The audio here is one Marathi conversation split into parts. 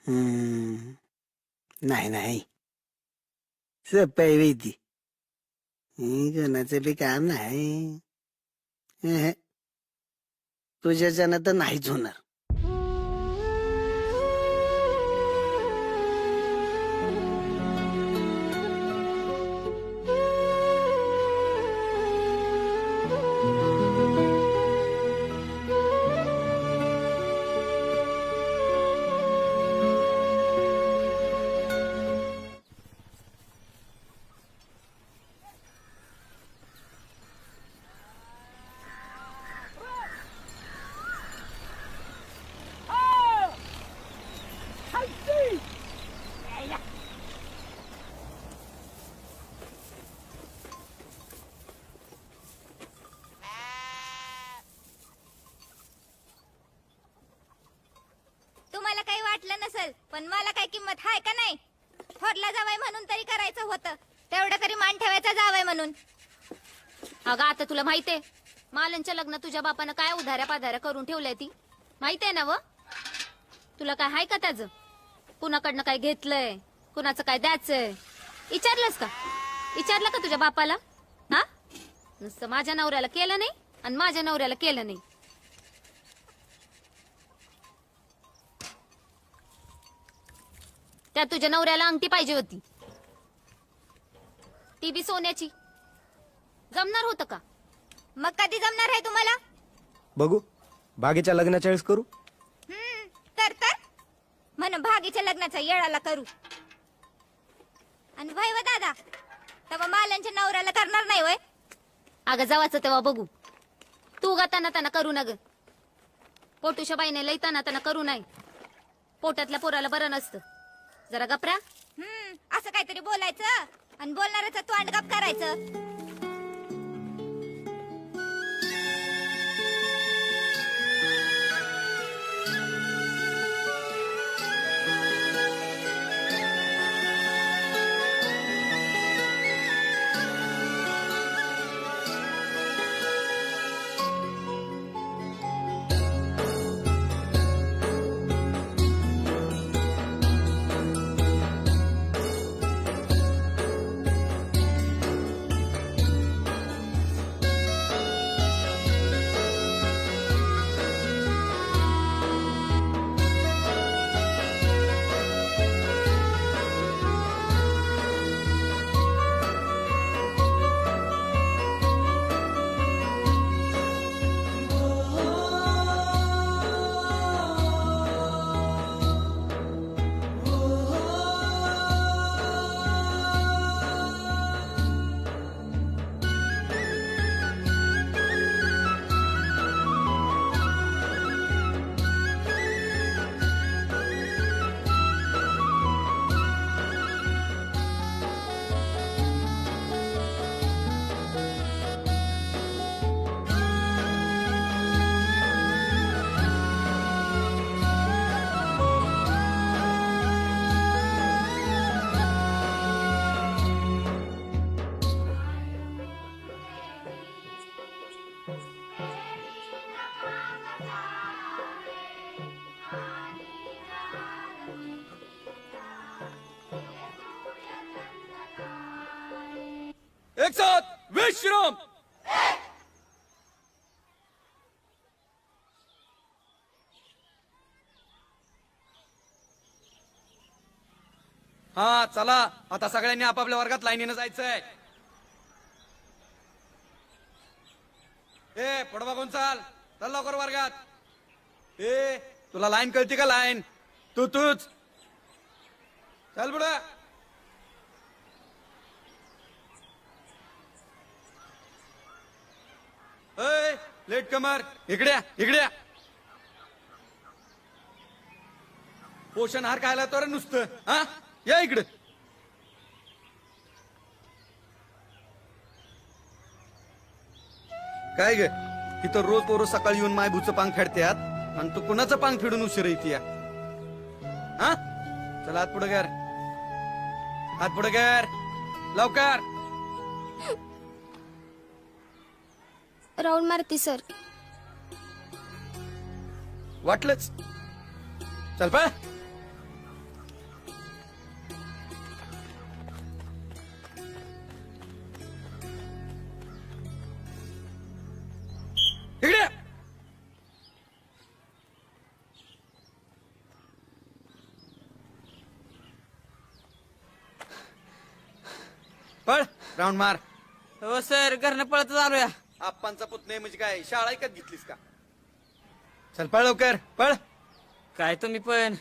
नाही नाही सपाई ती कोणाचं बी काम नाही. तुझ्याच्यानं तर नाहीच होणार. तुम्हाला काही वाटलं नसेल, पण मला काय किंमत हाय का नाही? थोरला जावाय म्हणून तरी करायचं होतं, तेवढा तरी मान ठेवायचा जावाय म्हणून. अगं आता तुला माहितीये मालनच्या लग्न तुझ्या बापानं काय उधाऱ्या पाधाऱ्या करून ठेवलंय ती माहितीये ना? व तुला काय हाय का त्याचं? कुणाकडनं काय घेतलंय, कुणाचं काय द्यायचंय विचारलंस का? विचारलं का तुझ्या बापाला? हा, नुसतं माझ्या नवऱ्याला केलं नाही आणि माझ्या नवऱ्याला केलं नाही. त्यात तुझ्या नवऱ्याला अंगठी पाहिजे होती, ती बी सोन्याची. जमणार होतं का? मग कधी जमणार आहे तुम्हाला? बघू बागेच्या लग्नाच्या वेळेस करू. तर म्हण भागीच्या लग्नाचा येळाला करू. आणि वय व दादा, तेव्हा मालांच्या नवऱ्याला करणार नाही वय? अगं जावाचं तेव्हा बघू. तू गा ताना करू न ग. पोटूच्या बाईने लई ताना करू नाही. पोटातल्या पोराला बरं नसतं. जरा गपरा. असं काहीतरी बोलायचं आणि बोलणाऱ्याचं तोंड गप करायचं. एक साथ विश्राम. हा चला आता सगळ्यांनी आपापल्या वर्गात लाईनीनं जायचंय. ए पुढे बघून चाल लवकर वर्गात. ए तुला लाईन कळती का? लाईन तूच चल पुढे. लेट कमर इकड्या इकड्या. पोषण आहार खायला तर नुसतं हा या इकडे. काय ग इथं रोज पोरं सकाळी येऊन मायभूचं पांग फेडत्यात आणि तू कुणाचं पांग फेडून उशीर येते? हा चला हात पुढे कर, हात पुढे कर लवकर. राऊंड मारती सर. वाटलंच चल पा. इकडे या. पळ राऊंड मार. हो सर घरनं पळत आलोया. आप्पांचा पुतणे म्हणजे काय शाळा ऐकत घेतलीस का? चल पळ लवकर पळ. काय तुम्ही पण.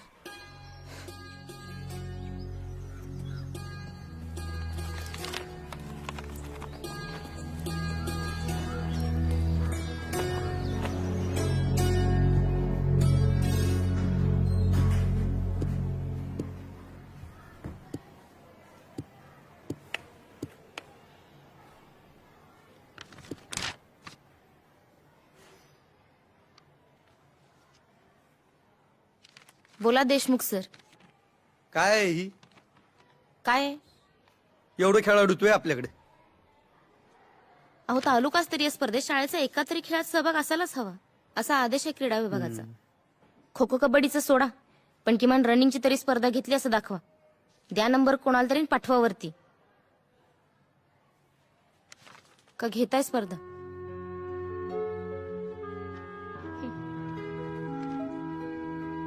बोला देशमुख सर. काय आहे ही? काय आहे? एवढं खेळाडू तू आहे आपल्याकडे. अहो तालुकास्तरीय स्पर्धेत शाळेचा एका तरी खेळात सहभाग असायलाच हवा असा आदेश आहे क्रीडा विभागाचा. खो खो कबड्डीचं सोडा पण किमान रनिंगची तरी स्पर्धा घेतली असं दाखवा. द्या नंबर कोणाला तरी पाठवा वरती. का घेताय स्पर्धा?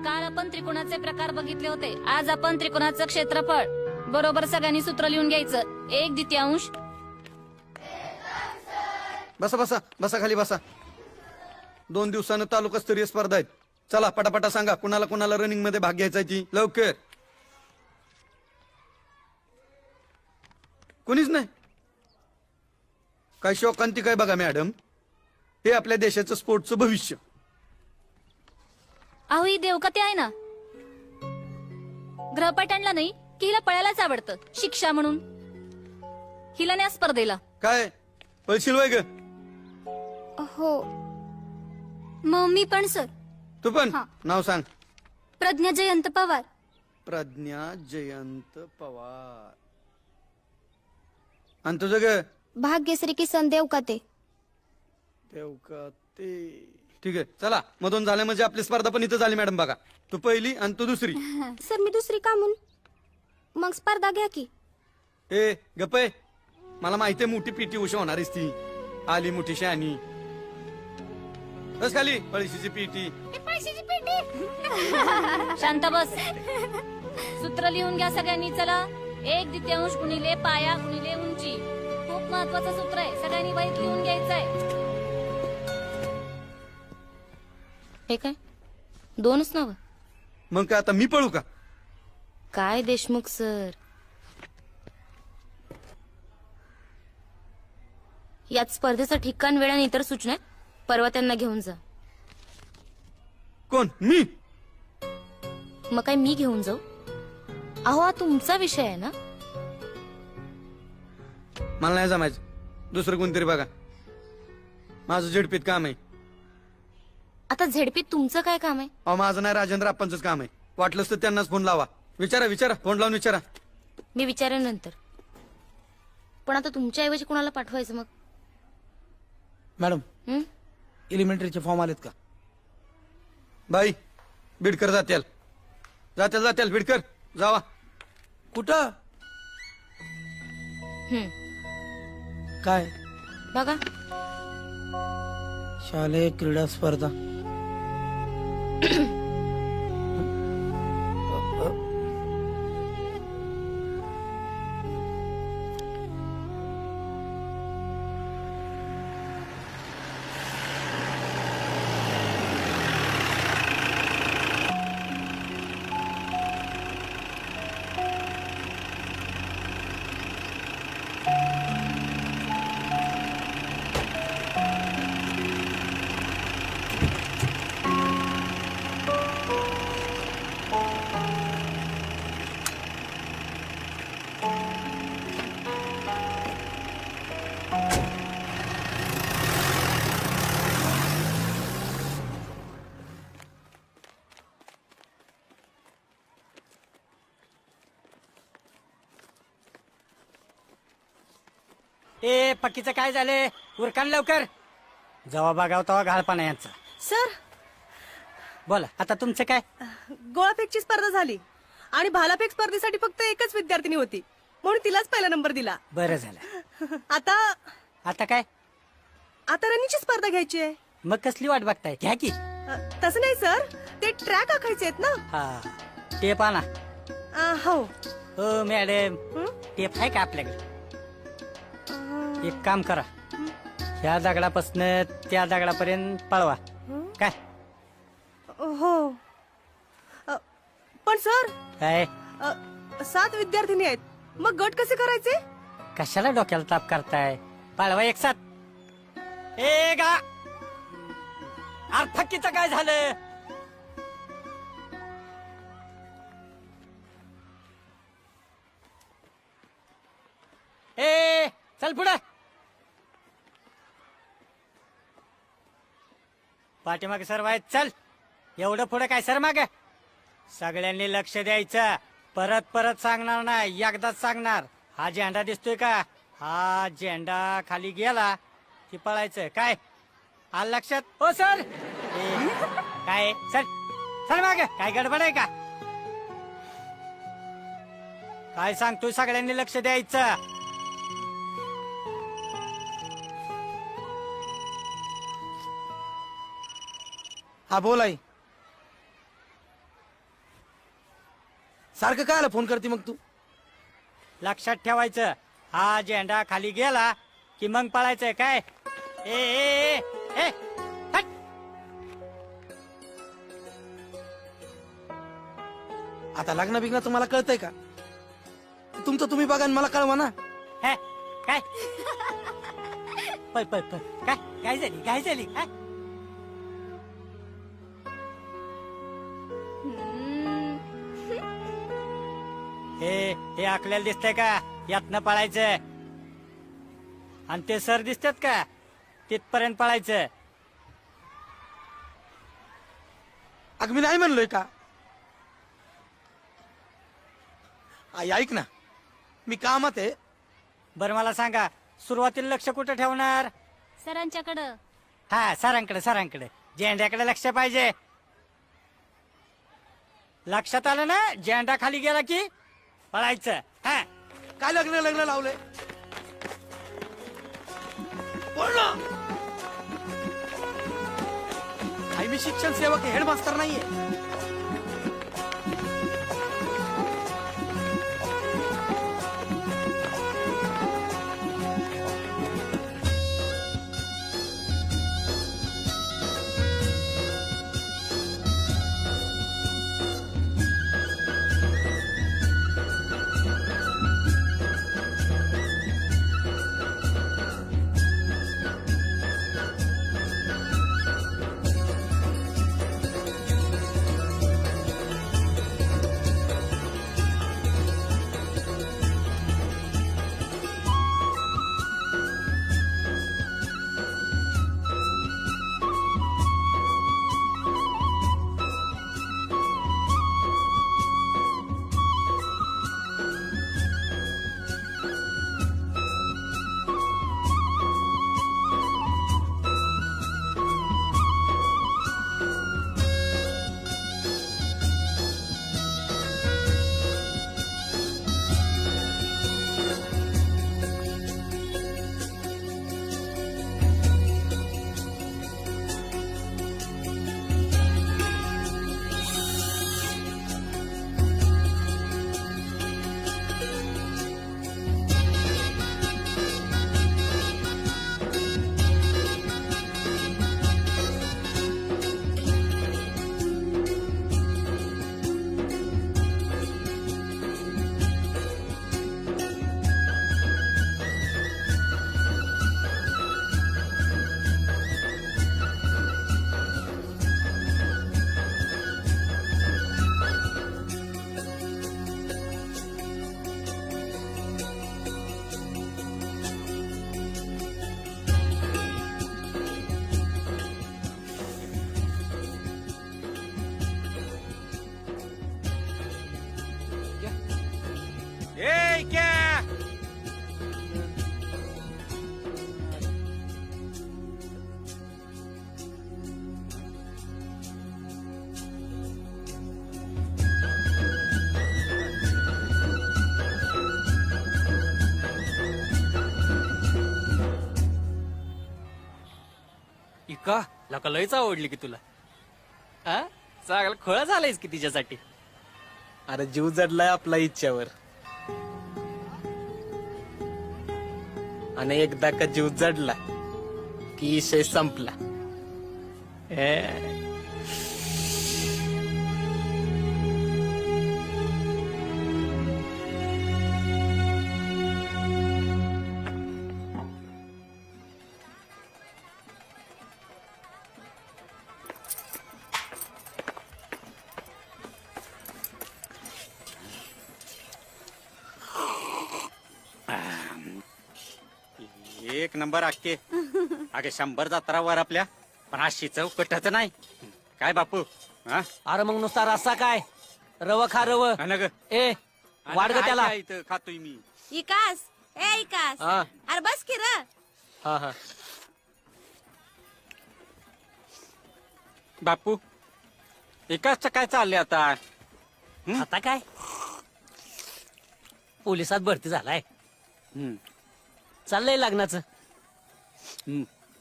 काल आपण त्रिकोणाचे प्रकार बघितले होते. आज आपण त्रिकोणाचं क्षेत्रफळ बरोबर सगळ्यांनी सूत्र लिहून घ्यायचं. 1/2. बसा बसा बसा खाली बसा. 2 दिवसानं तालुकास्तरीय स्पर्धा आहेत. चला पटापटा सांगा कुणाला कुणाला रनिंग मध्ये भाग घ्यायचा ती लवकर. कोणीच नाही. काय शोकांती काय बघा मॅडम. हे आपल्या देशाचं स्पोर्टचं भविष्य. अहो ही देवकते आहे ना. ग्रहपाठांना नाही की हिला पळायलाच आवडतं शिक्षा म्हणून. हिला न्या स्पर्धेला. काय पळशील वय ग? हो. मग मी पण सर. तू पण हा. नाव सांग. प्रज्ञा जयंत पवार. प्रज्ञा जयंत पवार. आणि तुझं ग? भाग्यश्री किसन देवकाते. देवका ते ठीक आहे. चला मधून झाल्या म्हणजे आपली स्पर्धा पण इथं झाली मॅडम बघा. तू पहिली आणि तू दुसरी. सर मी दुसरी का म्हणून? मग स्पर्धा घ्या की. ए गप्पे मला माहितीये मोठी पीटी उषा होणारीच ती. आली मोठी शहाणी. बस खाली पळशीची पीटी. शांत बस. सूत्र लिहून घ्या सगळ्यांनी. चला 1/2 गुणिले पाया गुणिले उंची. खूप महत्वाचं सूत्र आहे. सगळ्यांनी वहीत लिहून घ्यायचंय. हे काय 2च नाव? मग काय आता मी पळू का? काय देशमुख सर. यात स्पर्धेचं ठिकाण वेळ आणि इतर सूचना आहेत. परवा त्यांना घेऊन जा. कोण मी? मग काय मी घेऊन जाऊ? अहो हा तुमचा विषय आहे ना. मला नाही जमायचं. दुसरं कोणतरी बघा. माझं झेडपीत काम आहे. आता झेडपीत तुमचं काय काम आहे? अहो माझं नाही राजेंद्र आपणच काम आहे. वाटलंच तर त्यांनाच फोन लावा. विचारा विचारा फोन लावून विचारा. मी विचारेन नंतर. पण आता तुमच्या ऐवजी कोणाला पाठवायचं मग? मॅडम हं? एलिमेंटरीचे फॉर्म आलेत का? बाई बिडकर जात्याल जात्याल जात्याल बिडकर जावा. कुठं? हं. काय? बघा शालेय क्रीडा स्पर्धा. ए पक्कीचं काय झालंय? उरकान लवकर. जेव्हा बघाव तेव्हा घालपणा यांचा. सर बोला आता तुमचं काय? गोळाफेकची स्पर्धा झाली आणि भालाफेक स्पर्धेसाठी फक्त एकच विद्यार्थिनी होती म्हणून तिलाच पहिला नंबर दिला. बरं झालं. आता आता काय? आता रनिंगची स्पर्धा घ्यायची आहे. मग कसली वाट बघताय घ्या की तसं नाही सर, ते ट्रॅक आखायचे आहेत ना. हा टेप आणा. हो. हो मॅडम, हं? टेप आहे का आपल्याकडे? एक काम करा, ह्या दगडापासून त्या दगडापर्यंत पळवा. काय हो. पण सर, काय 7 विद्यार्थिनी आहेत, मग गट कसे करायचे? कशाला डोक्याला ताप करताय? पळवा एक साथ. ए गा अरे फक्कीचं काय झालं? ए चल पुढे. पाठीमाग सरवाय चल. एवढं पुढे काय सर माग? सगळ्यांनी लक्ष द्यायचं. परत परत सांगणार नाही, एकदाच सांगणार. हा झेंडा दिसतोय का? हा झेंडा खाली गेला की पळायचं. काय आलं लक्षात? हो सर. काय सर सर माग काय गडबड आहे का? काय सांगतोय? सगळ्यांनी लक्ष द्यायचं. हा बोल आई. सारखं काय आलं फोन करते मग तू? लक्षात ठेवायचं, हा झेंडा खाली गेला की मग पळायचंय. काय ए ए ए, ए हट. आता लग्न बिग्न तुम्हाला कळतंय का? तुमचं तुम्ही बघा आणि मला कळवा ना. हे, काय पळ पळ पळ. काय काय झाली? काय झाली? काय हे आकल्याला दिसतंय का? यातनं पळायचं. आणि ते सर दिसतात का? तिथपर्यंत पळायचं. अग मी नाही म्हणलोय का? आई ऐक ना, मी कामात आहे. बरं मला सांगा, सुरुवातीला लक्ष कुठं ठेवणार? सरांच्याकडं. हा सरांकडे सरांकडे. झेंड्याकडे लक्ष पाहिजे. लक्षात आलं ना? झेंडा खाली गेला की पळायचं. हा काय लग्न लग्न लावलंय? बोल ना. आई मी शिक्षण सेवक, हेडमास्टर नाहीये. लोक लयच आवडली की तुला हा चांगला खोळा झालायस की तिच्यासाठी. अरे जीव जडलाय आपला इच्छावर. आणि एकदा का जीव जडला की विषय संपला. एक नंबर अक्के. अगे 100 जत्रावर आपल्या पण अशी चव कटत नाही. काय बापू हा अरे मग नुसता रस्सा काय रव खा रव. हा ना ग. ए वाढ ग त्याला. काय इथं खातोय मी. इकास ए इकास हा अरे बस की र. हा हा. बापू एकाच काय चाललंय आता. आता काय पोलिसात भरती झालाय. हम्म. चाललंय लग्नाचं.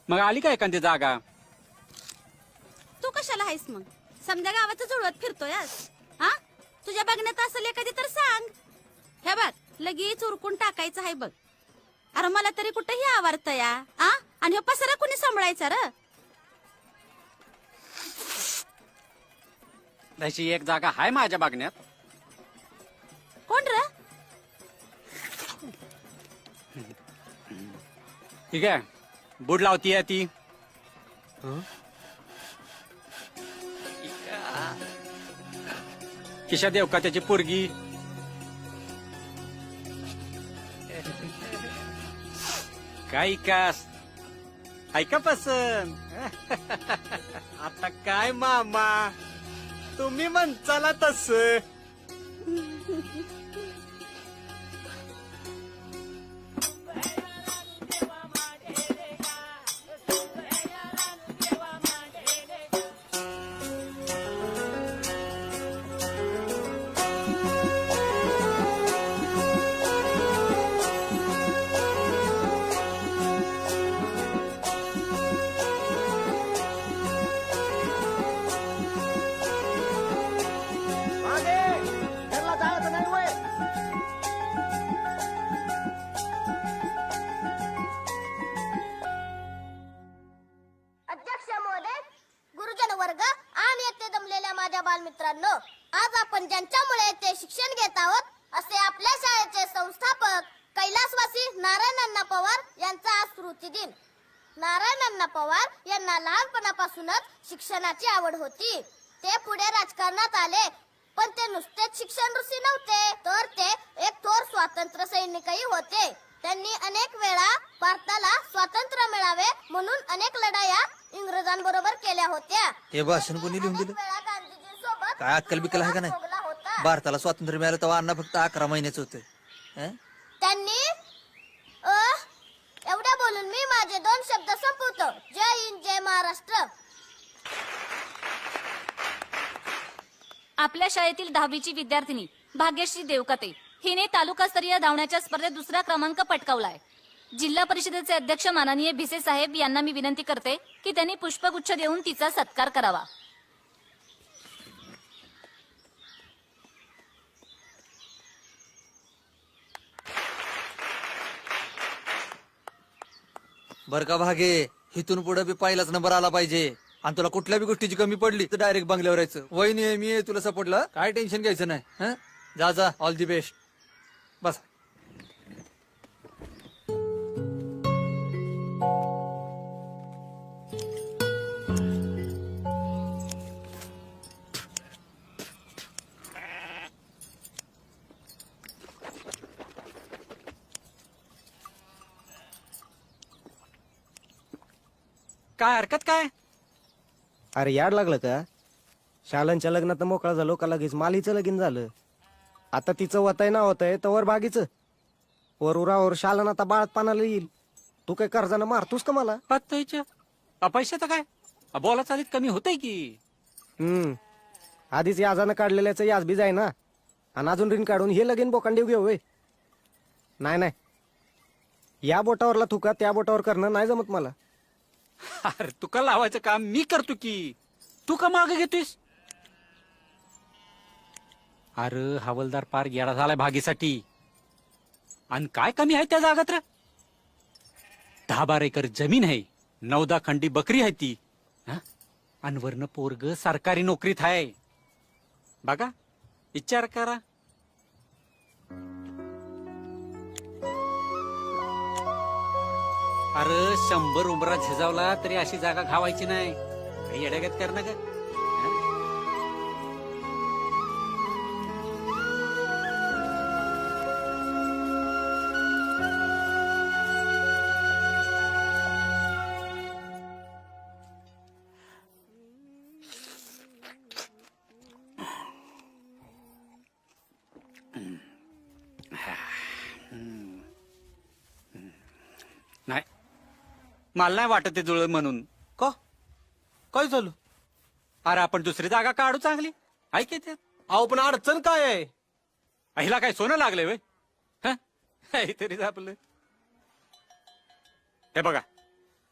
मग आली काय एखादी जागा. तू कशाला आहेस मग समजा गावाचं जुळवत फिरतोय हा. तुझ्या बघण्यात असेल एखादी तर सांग. हे बघ लगेच उरकून टाकायचं आहे बघ. अरे मला तरी कुठेही आवडतं या आ आणि पसारा कुणी सांभाळायचा र. तशी एक जागा हाय माझ्या बघण्यात. कोण र. ठीक आहे बुड लावतीये ती. किशा देव का त्याची पोरगी. काय कास ऐका पसंत. आता काय मामा तुम्ही म्हणचाला तस. अध्यक्ष महोदय, गुरुजन वर्ग आणि येथे जमलेल्या माझ्या बालमित्रांनो, आज आपण ज्यांच्यामुळे ते शिक्षण घेत आहोत असे आपल्या शाळेचे संस्थापक कैलासवासी नारायण पवार यांचा आज स्मृती दिन. नारायण पवार यांना लहानपणापासूनच शिक्षणाची आवड होती. ते पुढे राजकारणात आले पण ते नुसतेच शिक्षण ऋषी नव्हते तर ते एक थोर स्वातंत्र्य सैनिकही होते. त्यांनी अनेक वेळा भारताला स्वातंत्र्य मिळावे म्हणून अनेक लढाया इंग्रजांबरोबर केल्या होत्या. हे भाषण कोणी लिहून दिलं. वेळा गांधीजींसोबत काय अक्कल बिक्कल आहे का नाही. भोगला होता. भारताला स्वातंत्र्य मिळालं तेव्हा अण्णा फक्त 11 महिन्याचं होतं. त्यांनी एवढ्या बोलून मी माझे 2 शब्द संपवतो. जय हिंद जय महाराष्ट्र. आपल्या शाळेतील 10वीची विद्यार्थिनी भाग्यश्री देवकते हिने तालुकास्तरीय धावण्याच्या स्पर्धेत 2रा क्रमांक पटकावलाय. जिल्हा परिषदेचे अध्यक्ष माननीय भिसे साहेब यांना मी विनंती करते की त्यांनी पुष्पगुच्छ देऊन तिचा सत्कार करावा. बर का भागे, इथून पुढे बी पहिलाच नंबर आला पाहिजे. आणि तुला कुठल्या बी गोष्टीची कमी पडली तर डायरेक्ट बंगल्यावर यायचं. वहिनी आहे, मी आहे, तुला सपोर्टला काय टेन्शन घ्यायचं नाही. जा जा, ऑल दी बेस्ट. बस. काय हरकत काय. अरे याड लागलं का. शालांच्या लग्नात मोकळा झालो का लगेच मालीचं लगीन झालं. आता तिचं वताय ना होतंय तवर बागीचं. वर उरावर शालन आता बाळात पानाला येईल. तू काय कर्जानं मारतोस का मला. पैशाचं काय बोला चालीत कमी होतंय की. आधीच याजानं काढलेल्याचं याज बी जाय ना. आणि अजून ऋण काढून हे लगीन बोकांडीव घेऊ. नाही नाही, या बोटावरला थुका त्या बोटावर करणं नाही जमत मला. अरे तुका लावायचं काम मी करतो की, तू का मागे घेतोयस? अरे हवलदार पार गेला झालाय भागीसाठी. आणि काय कमी आहे त्या जागात रे? 10-12 एकर जमीन आहे, 9-10 खंडी बकरी आहे ती. आणि वरनं पोरग सरकारी नोकरीत आहे. बघा विचार करा. अरे 100 उंबरा झिजावला तरी अशी जागा घावायची नाही. काही येड्यागत कर ना ग. नाही मला नाही वाटत ते जुळ म्हणून. का काय झालं? अरे आपण दुसरी जागा काढू चांगली. ऐक त्यात. अहो पण अडचण काय आहे? हिला काय सोनं लागलंय वय? तरी आपलं हे बघा,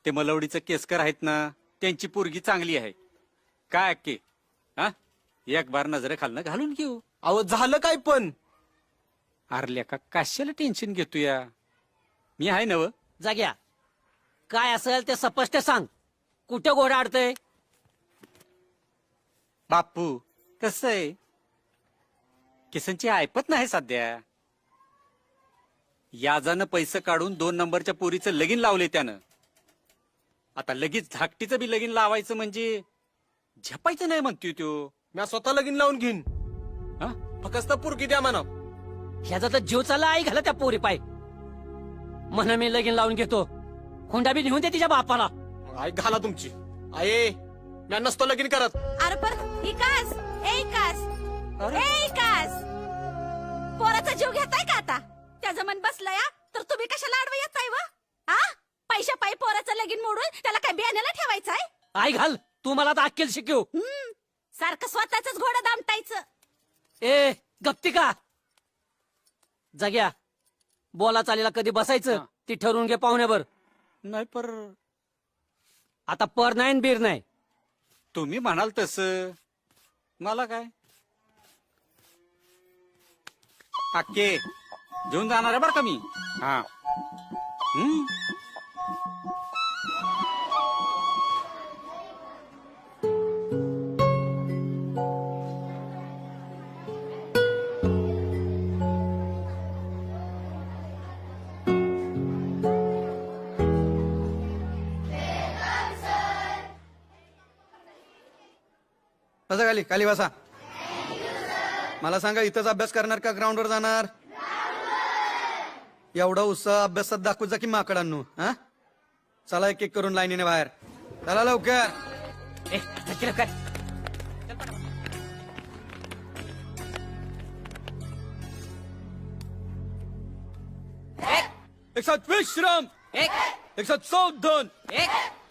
ते मलवडीचं केसकर आहेत ना, त्यांची पोरगी चांगली आहे. काय अक्के हा, एक बार नजरे खालनं घालून घेऊ. अहो झालं काय पण? अरल्या का कशाला टेन्शन घेतो या, मी आहे नव. जाग्या काय असेल ते स्पष्ट सांग. कुठे घोडा अडतय? बापू कसं आहे, किसनची ऐपत नाही सध्या. याजानं पैसे काढून 2 नंबरच्या पोरीचं लगीन लावले त्यानं. आता लगेच धाकटीचं बी लगीन लावायचं म्हणजे झपायचं नाही म्हणतोय तो. मी स्वतः लगीन लावून घेईन. हा? फक्त पुरकी द्या म्हणा. ह्याचा तर जीव चालला आई घाला त्या पोरी पाय. म्हणा मी लगीन लावून घेतो. हुंडा बी निघून दे तिच्या बापाला. आई घाला तुमची. आई मी नसतो लगीन करत. अरे पर इकास पोराचा जीव घेताय का आता? त्याचं मन बसलंय तर तुम्ही कशाला आडवं येताय व? हा पैशा पायी पोराचं लगीन मोडून त्याला काय बियाण्याला ठेवायचंय? आई घाल तू मला तर अक्कल शिकव. सारखं स्वतःच घोडं दामटायचं. ए गप्ती का जाग्या, बोला चालेला कधी बसायचं ती ठरवून घे पाहुण्यावर. नाही पर आता पर नाही बीर नाही. तुम्ही म्हणाल तसं मला काय. अक्के घेऊन जाणार आहे बरं का मी. हा कसं खाली खाली बसा. मला सांगा, इथंच अभ्यास करणार का ग्राउंडवर जाणार? एवढा उत्साह अभ्यासात दाखवू जा की माकडांनो. हा चला एक एक करून लाईनीने बाहेर. चला लवकर. काय एक साथ विश्राम, एक साथ सावधान,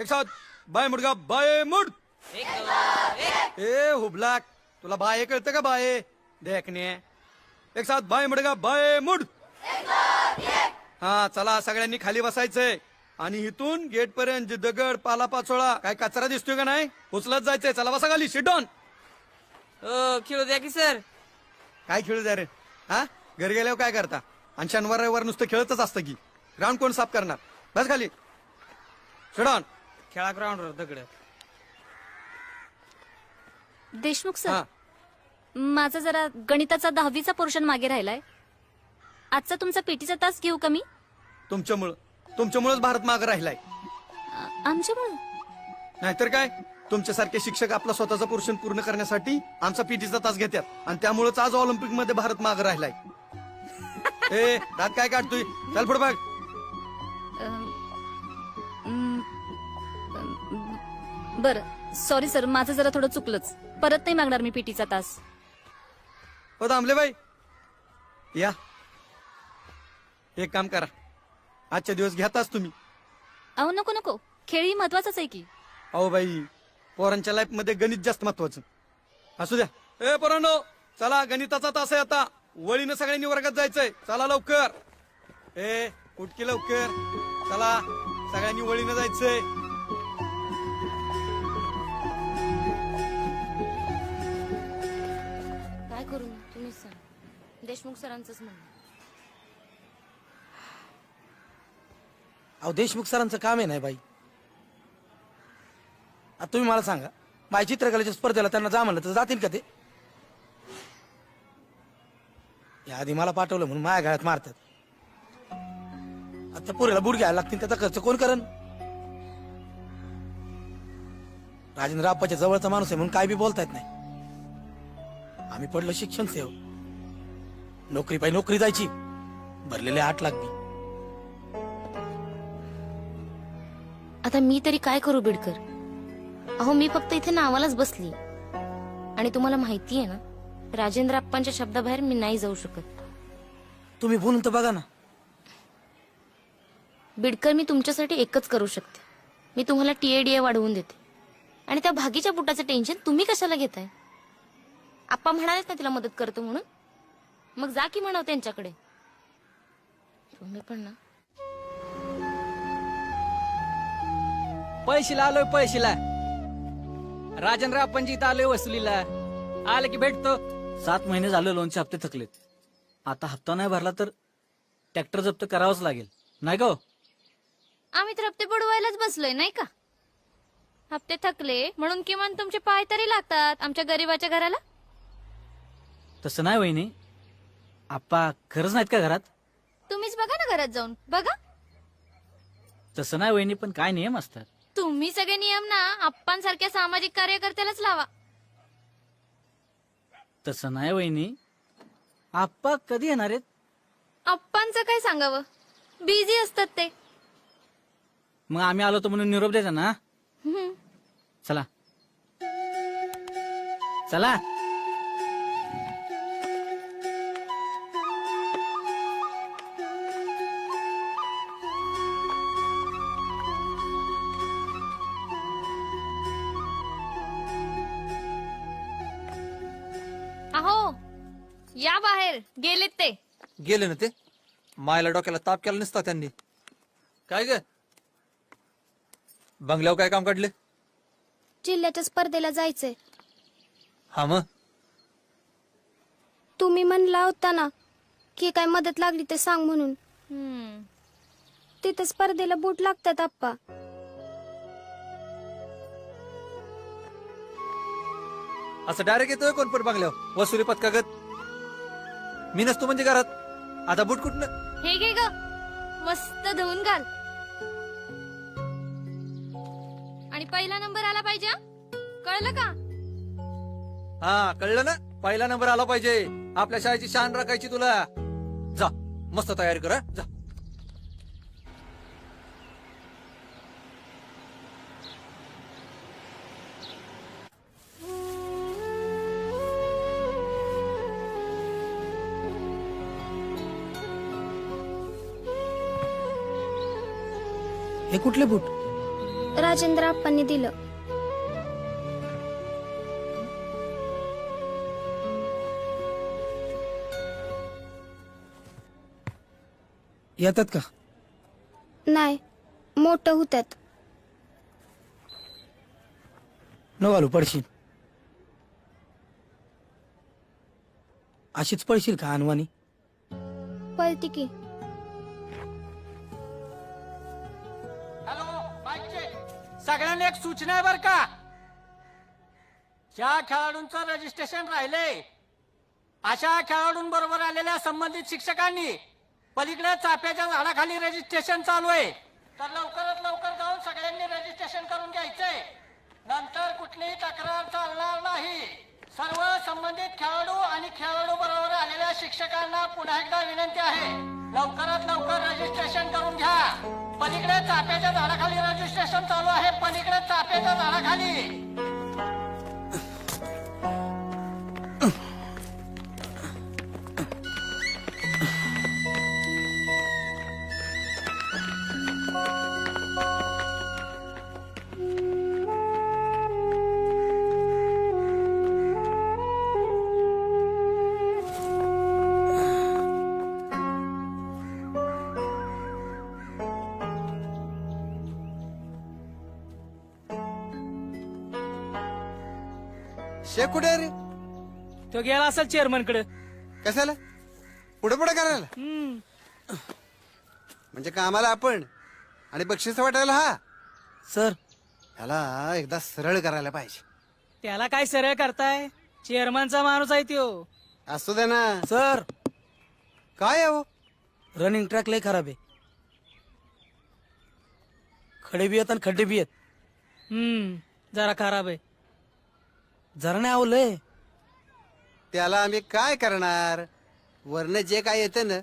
एक साथ बाय मुडगा बाय मुड. ए हुबलाक, तुला बाय कळतं का? बाय देखणे. एक साथ बाय मुडगा बाय मुड. हा चला सगळ्यांनी खाली बसायचंय आणि इथून गेट पर्यंत दगड पाला पाचोळा काय कचरा दिसतोय का नाही उचलत जायचंय. चला बसा खाली. Sit down. खेळू द्या की सर. काय खेळू द्या रे? हा घरी गेल्यावर काय करता? आणि शनिवार रविवार नुसतं खेळतच असतं की. ग्राउंड कोण साफ करणार? बस खाली. Sit down. खेळा ग्राउंडवर दगड. देशमुख सर, माझा जरा गणिताचा 10वीचा पोर्शन मागे राहिलाय. आजचा तुमचा पीटीचा तास घेऊ का मी? तुमच्यामुळेच भारत मागे राहिलाय. आमच्यामुळे? नाहीतर काय, तुमच्यासारखे शिक्षक आपला स्वतःचा पोर्शन पूर्ण करण्यासाठी आमचा पीटीचा तास घेतात आणि त्यामुळेच आज ऑलिम्पिक मध्ये भारत मागे राहिलाय. ए दात काय काढतोय? चल पुढे बघ. बरं सॉरी सर, माझं जरा थोडं चुकलंच. परत नाही मागणार मी पीटीचा तास. हो थांबले बाई. या एक काम करा, आजच्या दिवस घेताच तुम्ही. अहो नको नको, खेळही महत्वाचाच आहे की. अहो बाई, पोरांच्या लाईफ मध्ये गणित जास्त महत्वाचं. असू द्या. ए पोरांनो चला, गणिताचा तास आहे आता. वळीनं सगळ्यांनी वर्गात जायचंय. चला लवकर. ए उठकी लवकर. चला सगळ्यांनी वळीनं जायचंय. देशमुख सरांचंच म्हणणं. अहो देशमुख सरांचं काम आहे नाही बाई. आता तुम्ही मला सांगा, माझ्या चित्रकलेच्या स्पर्धेला त्यांना जा म्हणलं तर जातील का ते? याआधी मला पाठवलं म्हणून माझ्या गाळ्यात मारतात. आता पुरेला बुड घ्यायला लागतील, त्याचा खर्च कोण करण? राजेंद्र आप्पाच्या जवळचा माणूस आहे म्हणून काय बी बोलता येत नाही. आम्ही पडलो शिक्षण सेव, नोकरी पाहिजे नोकरी जायची, भरलेले 8 लाख बी. आता मी तरी काय करू बिडकर? अहो मी फक्त इथे नावालाच बसली. आणि तुम्हाला माहिती आहे ना, राजेंद्र आप्पांच्या शब्दाबाहेर मी नाही जाऊ शकत. तुम्ही बोलून तर बघा ना. बिडकर मी तुमच्यासाठी एकच करू शकते. मी तुम्हाला टीएडीए वाढवून देते. आणि त्या भागीच्या बुटाचं टेन्शन तुम्ही कशाला घेताय? आप्पा म्हणालेच ना तिला मदत करतो म्हणून. मग जा की म्हणाव त्यांच्याकडे. तुम्ही पण ना. पैशीला आलोय पैशीला. राजेंद्र आपण जिथं आलोय वसुलीला. आलं की भेटतो. 7 महिने झाले लोनचे हप्ते थकलेत. आता हप्ता नाही भरला तर ट्रॅक्टर जप्त करावंच लागेल, नाही का? आम्ही तर हप्ते बुडवायलाच बसलोय नाही का? हप्ते थकले म्हणून किमान तुमचे पाय तरी लागतात आमच्या गरीबाच्या घराला. तसं नाही वहिनी. आप्पा खरंच नाहीत का घरात? तुम्हीच बघा ना घरात जाऊन बघा. तसं नाही वहिनी, पण काय नियम असतात? तुम्ही सगळे नियम ना आप्पांसारख्या सामाजिक कार्यकर्त्यालाच लावा. तसं नाही वहिनी. आप्पा कधी येणार आहेत? आप्पांचं काय सांगावं, बिझी असतात ते. मग आम्ही आलो तर म्हणून निरोप द्यायचा ना. चला चला. अहो या बाहेर, गेलेत ते. गेले ना ते? मायला डोक्याला ताप केला नसता त्यांनी. काय ग बंगल्यावर काय काम काढले? जिल्ह्याच्या स्पर्धेला जायचंय. हा मग तुम्ही म्हणला होता ना की काय मदत लागली ते सांग म्हणून. तिथे स्पर्धेला बूट लागतात आप्पा. असं डायरेक्ट येतोय कोण पण बंगल्यावर वसुली पथकागत? मी नसतो म्हणजे घरात. आता बूट कुठनं? हे घे ग, मस्त धुवून घाल. आणि पहिला नंबर आला पाहिजे हं? कळलं का? हा कळलं ना. पहिला नंबर आला पाहिजे. आपल्या शाळेची शान राखायची तुला. जा मस्त तयारी कर. जा. हे कुठले बूट? राजेंद्र आप्पांनी दिलं. येतात का? नाही, मोठं होत्यात. न घालू पडशील. अशीच पडशील का अनवानी? पळती की. सगळ्यांना एक सूचना आहे बर का. ज्या खेळाडूंचं रजिस्ट्रेशन राहिलंय अशा खेळाडूंबरोबर आलेल्या संबंधित शिक्षकांनी पलीकडे चाफ्याच्या झाडाखाली रजिस्ट्रेशन चालू आहे, तर लवकरात लवकर जाऊन सगळ्यांनी रजिस्ट्रेशन करून घ्यायचंय. नंतर कुठलीही तक्रार चालणार नाही. सर्व संबंधित खेळाडू आणि खेळाडू बरोबर आलेल्या शिक्षकांना पुन्हा एकदा विनंती आहे, लवकरात लवकर रजिस्ट्रेशन करून घ्या. पलीकडे चाफ्याच्या झाडाखाली रजिस्ट्रेशन चालू आहे. पलीकडे चाफ्याच्या झाडाखाली. शेख कुठे आहे रे? तो गेला असेल चेअरमन कडे. कशाला? पुढे पुढे करायला म्हणजे कामाला आपण आणि बक्षीस वाटायला हा. सर ह्याला एकदा सरळ करायला पाहिजे. त्याला काय सरळ करताय? चेअरमनचा माणूस आहे त्यो. असू दे ना. सर काय आहे हो? रनिंग ट्रॅक लय खराब आहे. खडे बी आहेत आणि खड्डे बी आहेत. जरा खराब आहे. जरा नाही आवलंय. त्याला आम्ही काय करणार? वरनं जे काय येतं ना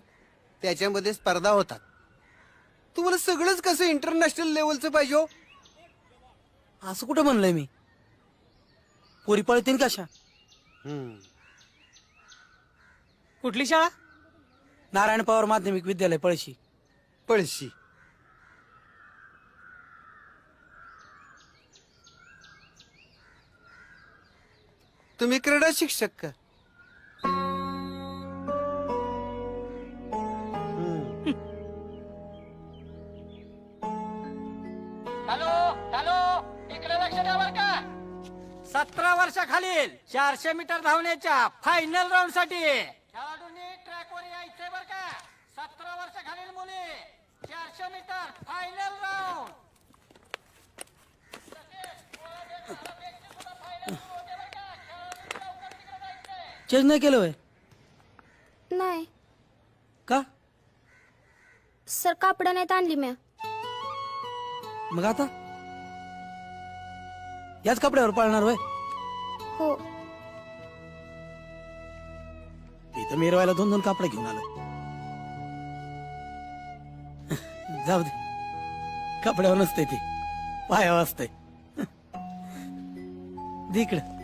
त्याच्यामध्ये स्पर्धा होतात. तुम्हाला सगळंच कसं इंटरनॅशनल लेवलचं पाहिजे हो? असं कुठं म्हणलंय मी? पोरी पळतीन कशा? कुठली शाळा? नारायण पवार माध्यमिक विद्यालय पळशी. पळशी. तुम्ही क्रीडा शिक्षक का? हॅलो हॅलो, इकडे लक्ष द्या बरं का. 17 वर्षाखालील 400 मीटर धावण्याच्या फायनल राऊंड साठी खेळाडूंनी ट्रॅकवर यायचंय बरं का. 17 वर्षाखालील मुली 400 मीटर फायनल राऊंड. चेंज नाही केलं होय? नाही का? सर कापडं नाहीत आणली मी. मग आता याच कपड्यावर पळणार होय? हो. इथं मिरवायला 2-2 कापडे घेऊन आलो. जाऊ दे, कपड्यावर नसते ते, पायावर असते. इकडं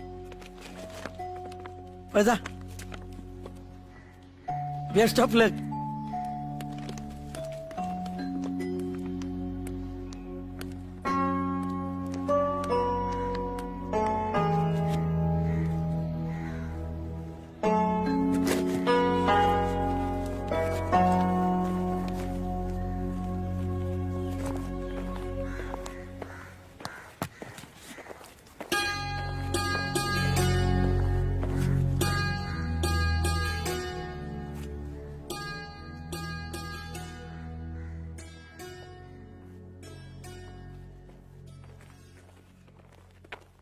पळ जा. Best of luck.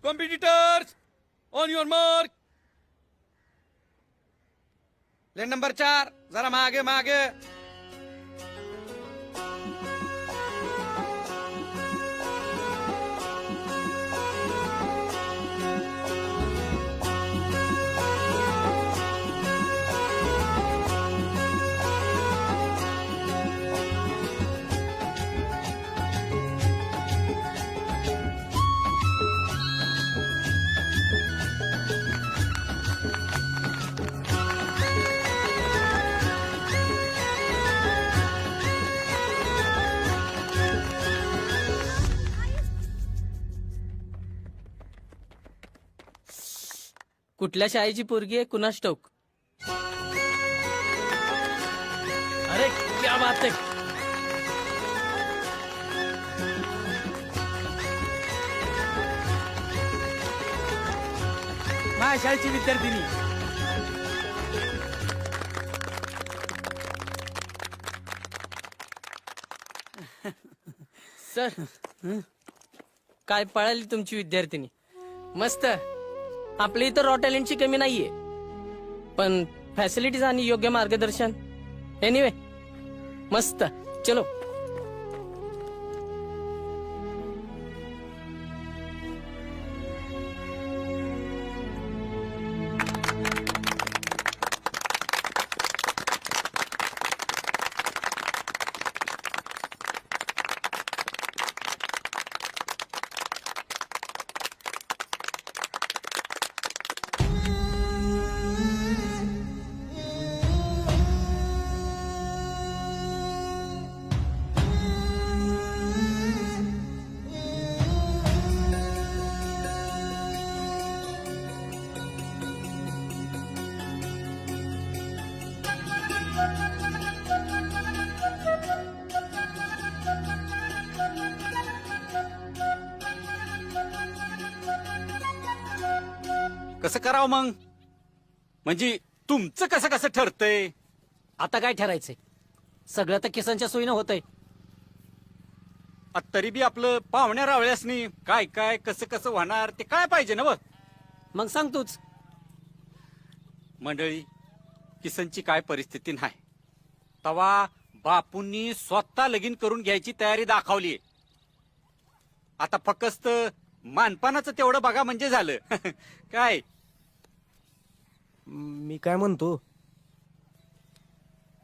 Competitors on your mark. Lane number 4 जरा मागे मागे. कुठल्या शाळेची पोरगी आहे कुणास ठाऊक. अरे क्या बात आहे. माझ्या शाळेची विद्यार्थिनी. सर काय पळाली तुमची विद्यार्थिनी. मस्त. आपल्या इथं रॉ टॅलेंटची कमी नाहीये, पण फॅसिलिटीज आणि योग्य मार्गदर्शन. एनिवे मस्त. चलो. कसं करावं मग? म्हणजे तुमचं कसं कसं ठरतंय? आता काय ठरायचंय? सगळं तर किसनच्या सोयीनं होतंय. तरी बी आपलं पाहुण्या रावळ्यासनी काय काय कसं कसं होणार ते काय पाहिजे ना? मग सांग तूच. मंडळी, किसनची काय परिस्थिती नाही. तवा बापूंनी स्वतः लगीन करून घ्यायची तयारी दाखवली. आता फक्त मानपानाचं तेवढं बघा म्हणजे झालं. काय मी काय म्हणतो,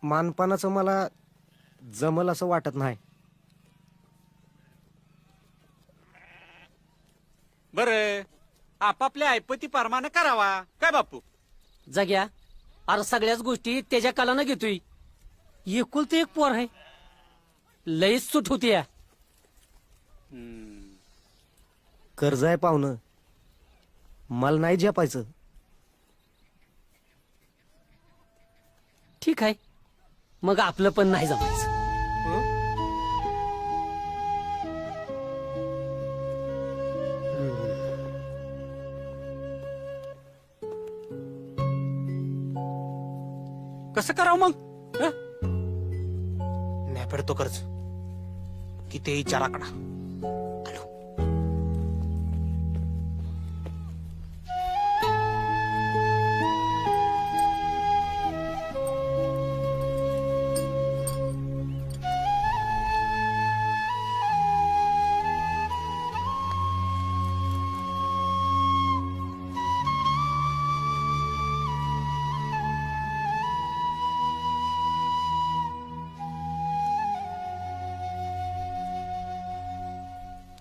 मानपानाचं मला जमल असं वाटत नाही. बर, आपापल्या ऐपती परमानं करावा. काय बापू? जग्या, अरे सगळ्याच गोष्टी त्याच्या कालानं घेतोय. एकुलते एक पोर आहे, लईच सूट होती या. कर्ज आहे पाहुणं, मला नाही झेपायचं. ठीक आहे, मग आपलं पण नाही जमायचं. कसं करावं मग? नाही फेडतो कर्ज, किती चाराकडा.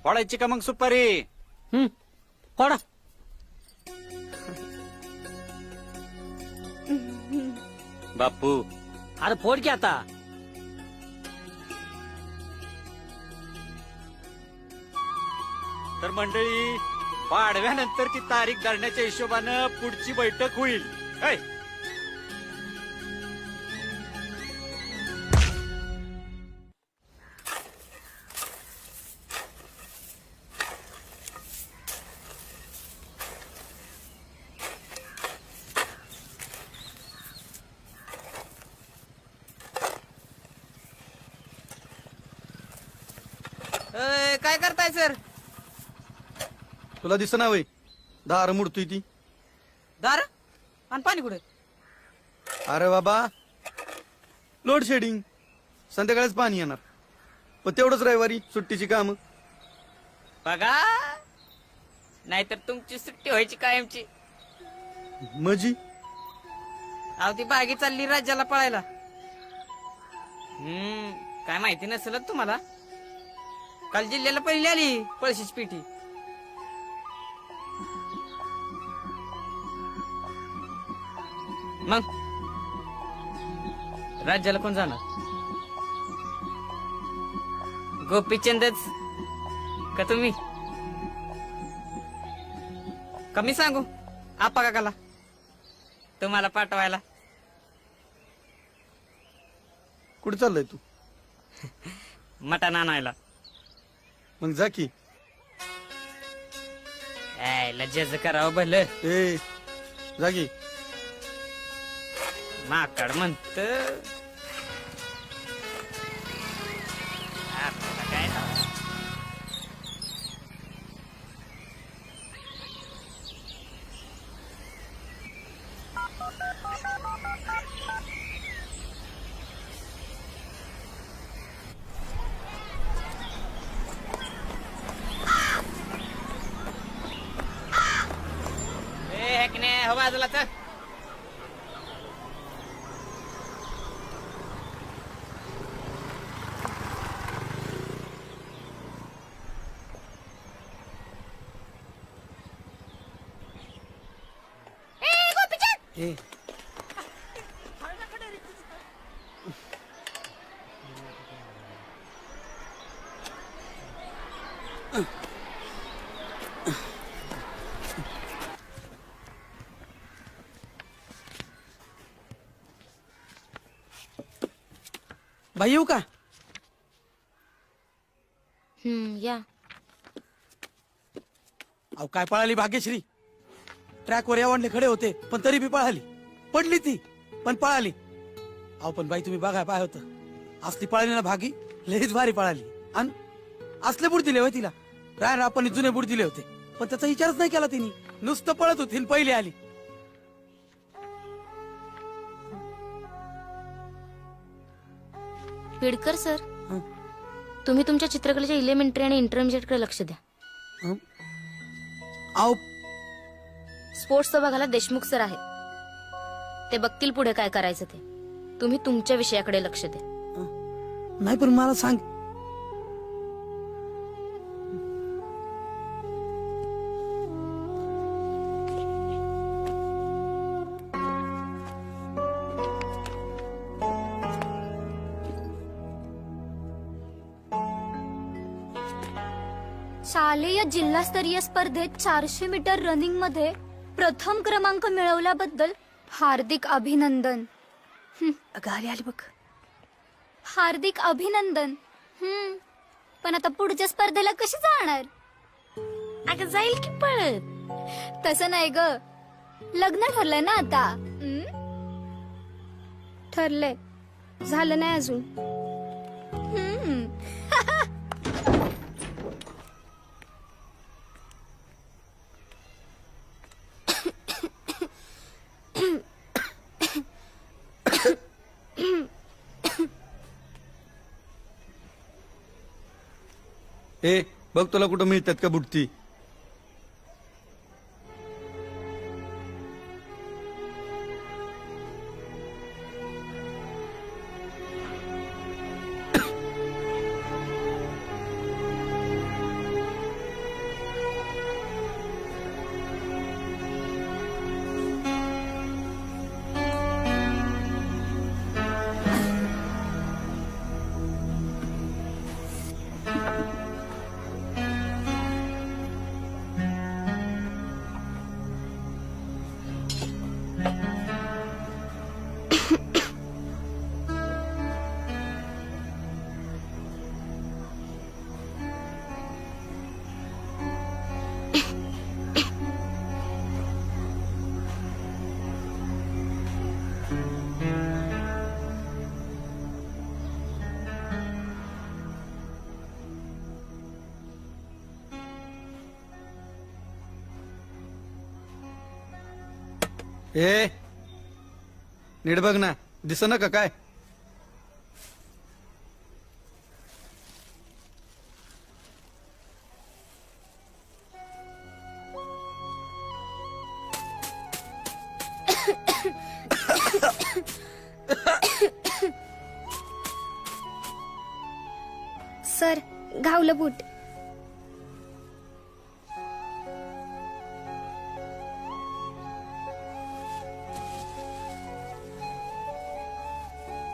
फोडायची का मग सुपारी? फोडा. बापू, अरे फोड की आता. तर मंडळी, पाडव्यानंतरची तारीख धरण्याच्या हिशोबानं पुढची बैठक होईल. काय? काय करताय सर? तुला दिसना वय दार मुडतोय ती दार आणि पाणी कुठे? अरे बाबा, लोड शेडिंग, संध्याकाळीच पाणी येणार. पण तेवढंच रविवारी सुट्टीची काम. बघा, नाहीतर तुमची सुट्टी व्हायची कायमची. मजी अहो ती बागी चालली राज्याला पळायला. काय माहिती नसेल तुम्हाला. काल जिल्ह्याला पहिली आली पळशीची पिठी. मग राज्याला कोण जाणार? गोपीचंदच का तुम्ही? कमी सांगू आपा काकाला तुम्हाला पाठवायला? कुठे चाललाय तू? मटण आणायला. मग जा की. लज्जाच करावं भलं. ए जा की. माकड म्हणत काय हो बाजूला चल. ए भाई येऊ का? या. अहो काय पळाली भाग्यश्री. ट्रॅकवर यावणले खडे होते पण तरी बी पळाली. पडली ती पण पळाली. अहो पण बाई तुम्ही बघाय पाय होतं असली पळाली ना भागी लईच भारी पळाली आणि असले बूट दिले होय तिला. रायन आपण जुने बूट दिले होते पण त्याचा विचारच नाही केला तिने. नुसतं पळत होती आणि पहिली आली. पिडकर सर, तुम्ही तुमच्या चित्रकलेच्या इलेमेंटरी आणि इंटरमिजिएट कडे लक्ष द्या. अहो स्पोर्ट्स विभागाला देशमुख सर आहे, ते बघतील पुढे काय करायचं ते. तुम्ही तुमच्या विषयाकडे लक्ष द्या. नाही पण मला सांग. शालेय जिल्हास्तरीय स्पर्धेत 400 मीटर रनिंग मध्ये प्रथम क्रमांक मिळवल्याबद्दल हार्दिक अभिनंदन. आली आली बघ. हार्दिक अभिनंदन. पण आता पुढच्या स्पर्धेला कशी जाणार? अगं जाईल की पळत. तसं नाही ग, लग्न ठरलंय ना आता. ठरलंय, झालं नाही अजून. ए बघ तुला कुठं मिळतात का बुटती? ए नीट बघ ना, दिसना का काय? सर, घावलं बूट.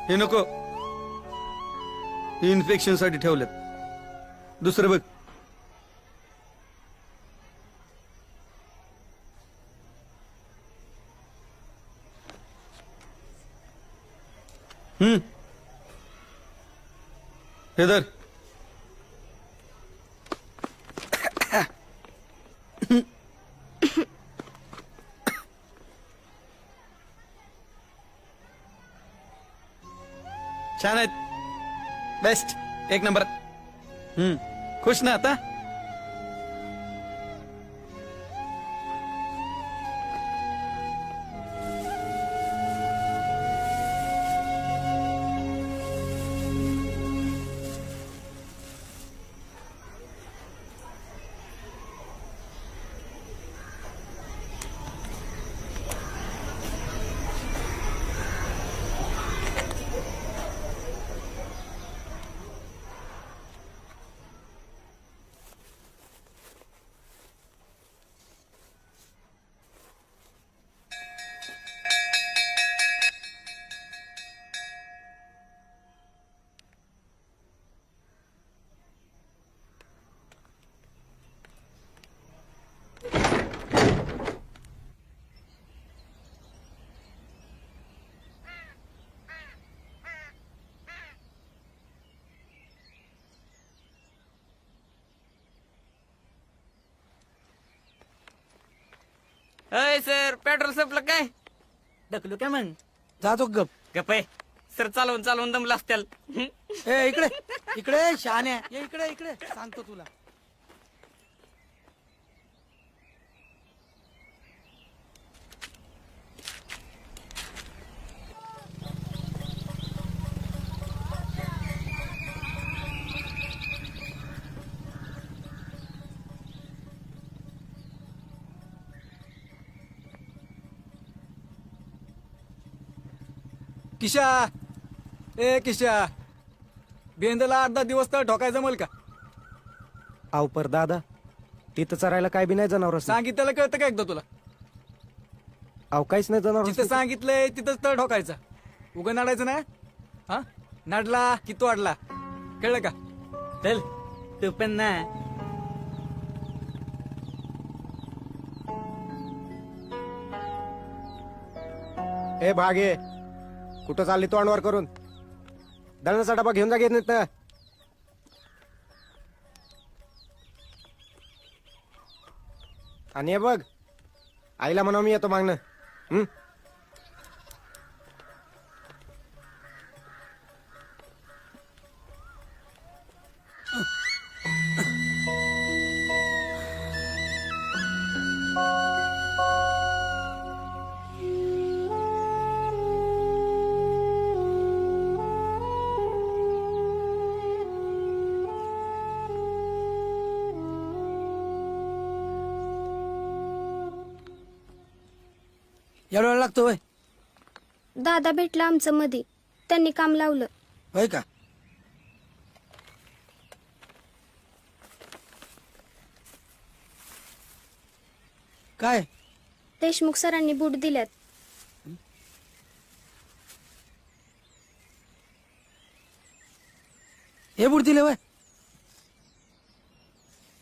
हे नको, हे इन्फेक्शन साठी ठेवलेत. दुसरं बघ. हे धर. छान आहेत, बेस्ट, एक नंबर. खुश ना आता? अय सर, पेट्रोल संपलं काय? ढकलू काय मग? जातो गप. गप्पे सर चालवून चालवून दमला असत्याल. ए इकडे इकडे शहाण्या ये इकडे इकडे सांगतो तुला. किशा ए किशा बेंदला 8-10 दिवस तर ठोकाय जमल का? आव पर दादा तिथं चरायला काय बी नाही जनावर सांगितलं कळतं का एकदा तुला? अव काहीच नाही जनावर जिथं सांगितलंय तिथंच तळ ठोकायचा. उगं नाडायचं ना. हा नाडला की तो अडला कळलं का? चल तू पण ना. ए भागे कुठं चालली तोंडवर करून? दळणाचा डबा घेऊन जा घेत नाहीत ना. आणि हे बघ आईला म्हणा मी येतो मागणं. एवढा वेळ लागतो वय? दादा भेटला आमचं मध्ये, त्यांनी काम लावलं. होय का? काय देशमुख सरांनी बूट दिल्यात. हे बूट दिले वय?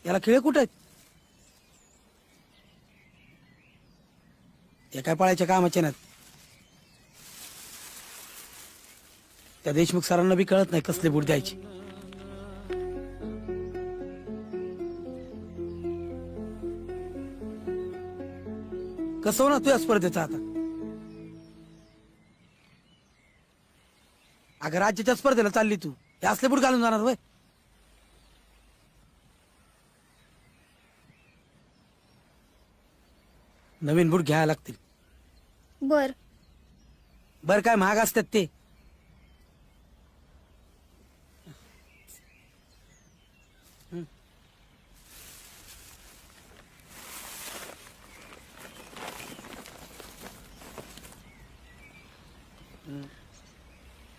याला खिळे कुठे आहेत? हे काय पाळायच्या कामाचे नाहीत. त्या देशमुख सरांना बी कळत नाही कसले बूट द्यायचे. कसं होणार तुझ्या स्पर्धेचं आता? अगं राज्याच्या स्पर्धेला चालली तू, हे असले बूट घालून जाणार वय? नवीन बूट घ्यायला लागतील. बर बर काय महाग असतात ते?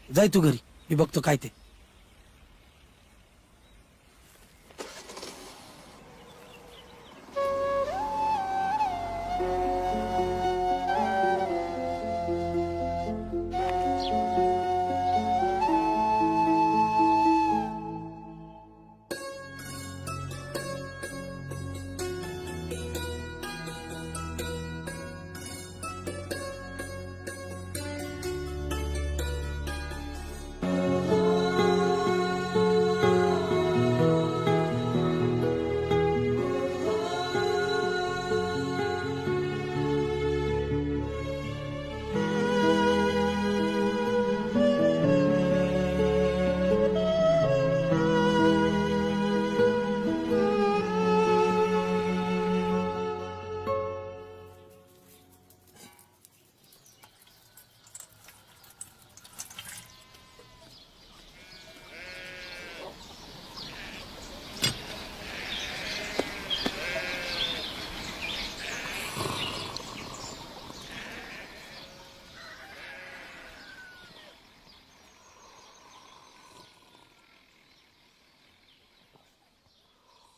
जाय तू घरी, मी बघतो काय ते.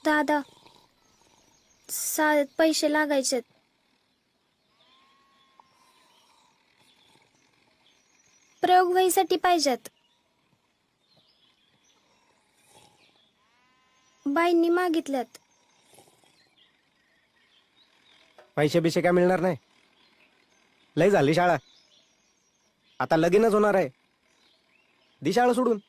दादा शाळेत पैसे लागायचे. प्रयोग वहीसाठी पाहिजेत. बाईंनी मागितल्यात. पैसे बिशे काय मिळणार नाही. लय झाली शाळा, आता लगीनच होणार आहे. दी शाळा सोडून.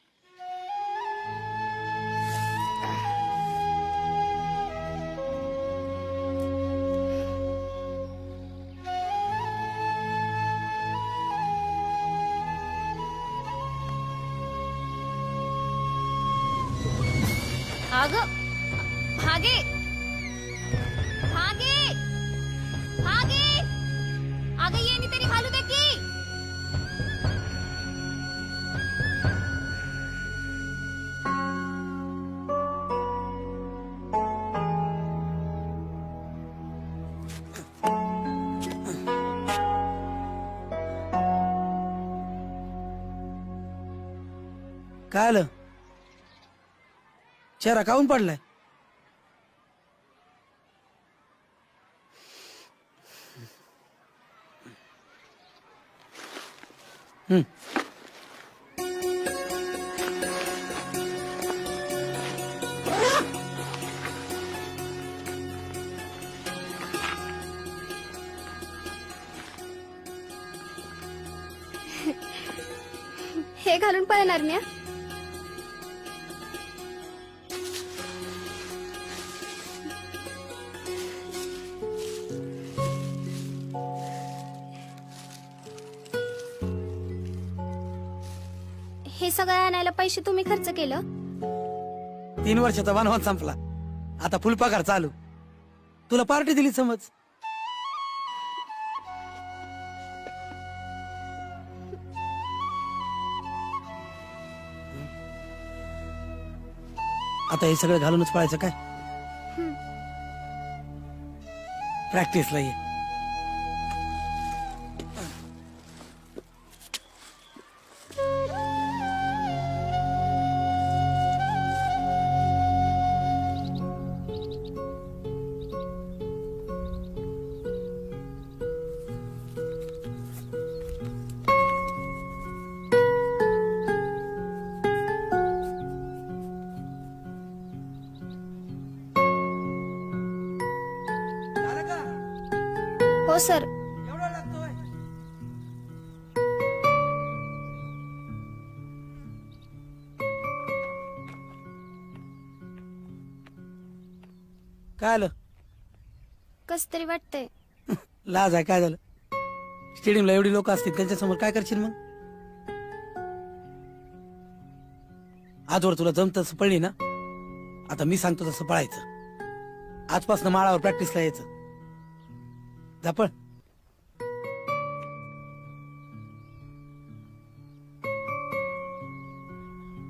अगं हागे हागे हागे अगं येणी तरी घालू दे की. काय आलं? चेहरा काऊन पडलाय? हम्म. हे घालून पळणार न्या. हे सगळं आणायला पैसे तुम्ही खर्च केलं? 3 वर्षाचा वनवास संपला, आता फुल पगार चालू. तुला पार्टी दिली समज. आता हे सगळं घालूनच पळायचं काय? प्रॅक्टिसला ये. हो सर. काय आलं? कस तरी वाटतंय. लाज आहे. काय झालं? स्टेडियमला एवढी लोक असतील, त्यांच्यासमोर काय करशील मग? आजवर तुला जमत तसं पळली ना, आता मी सांगतो तसं पळायचं. आजपासून माळावर प्रॅक्टिसला यायचं. जा पळ.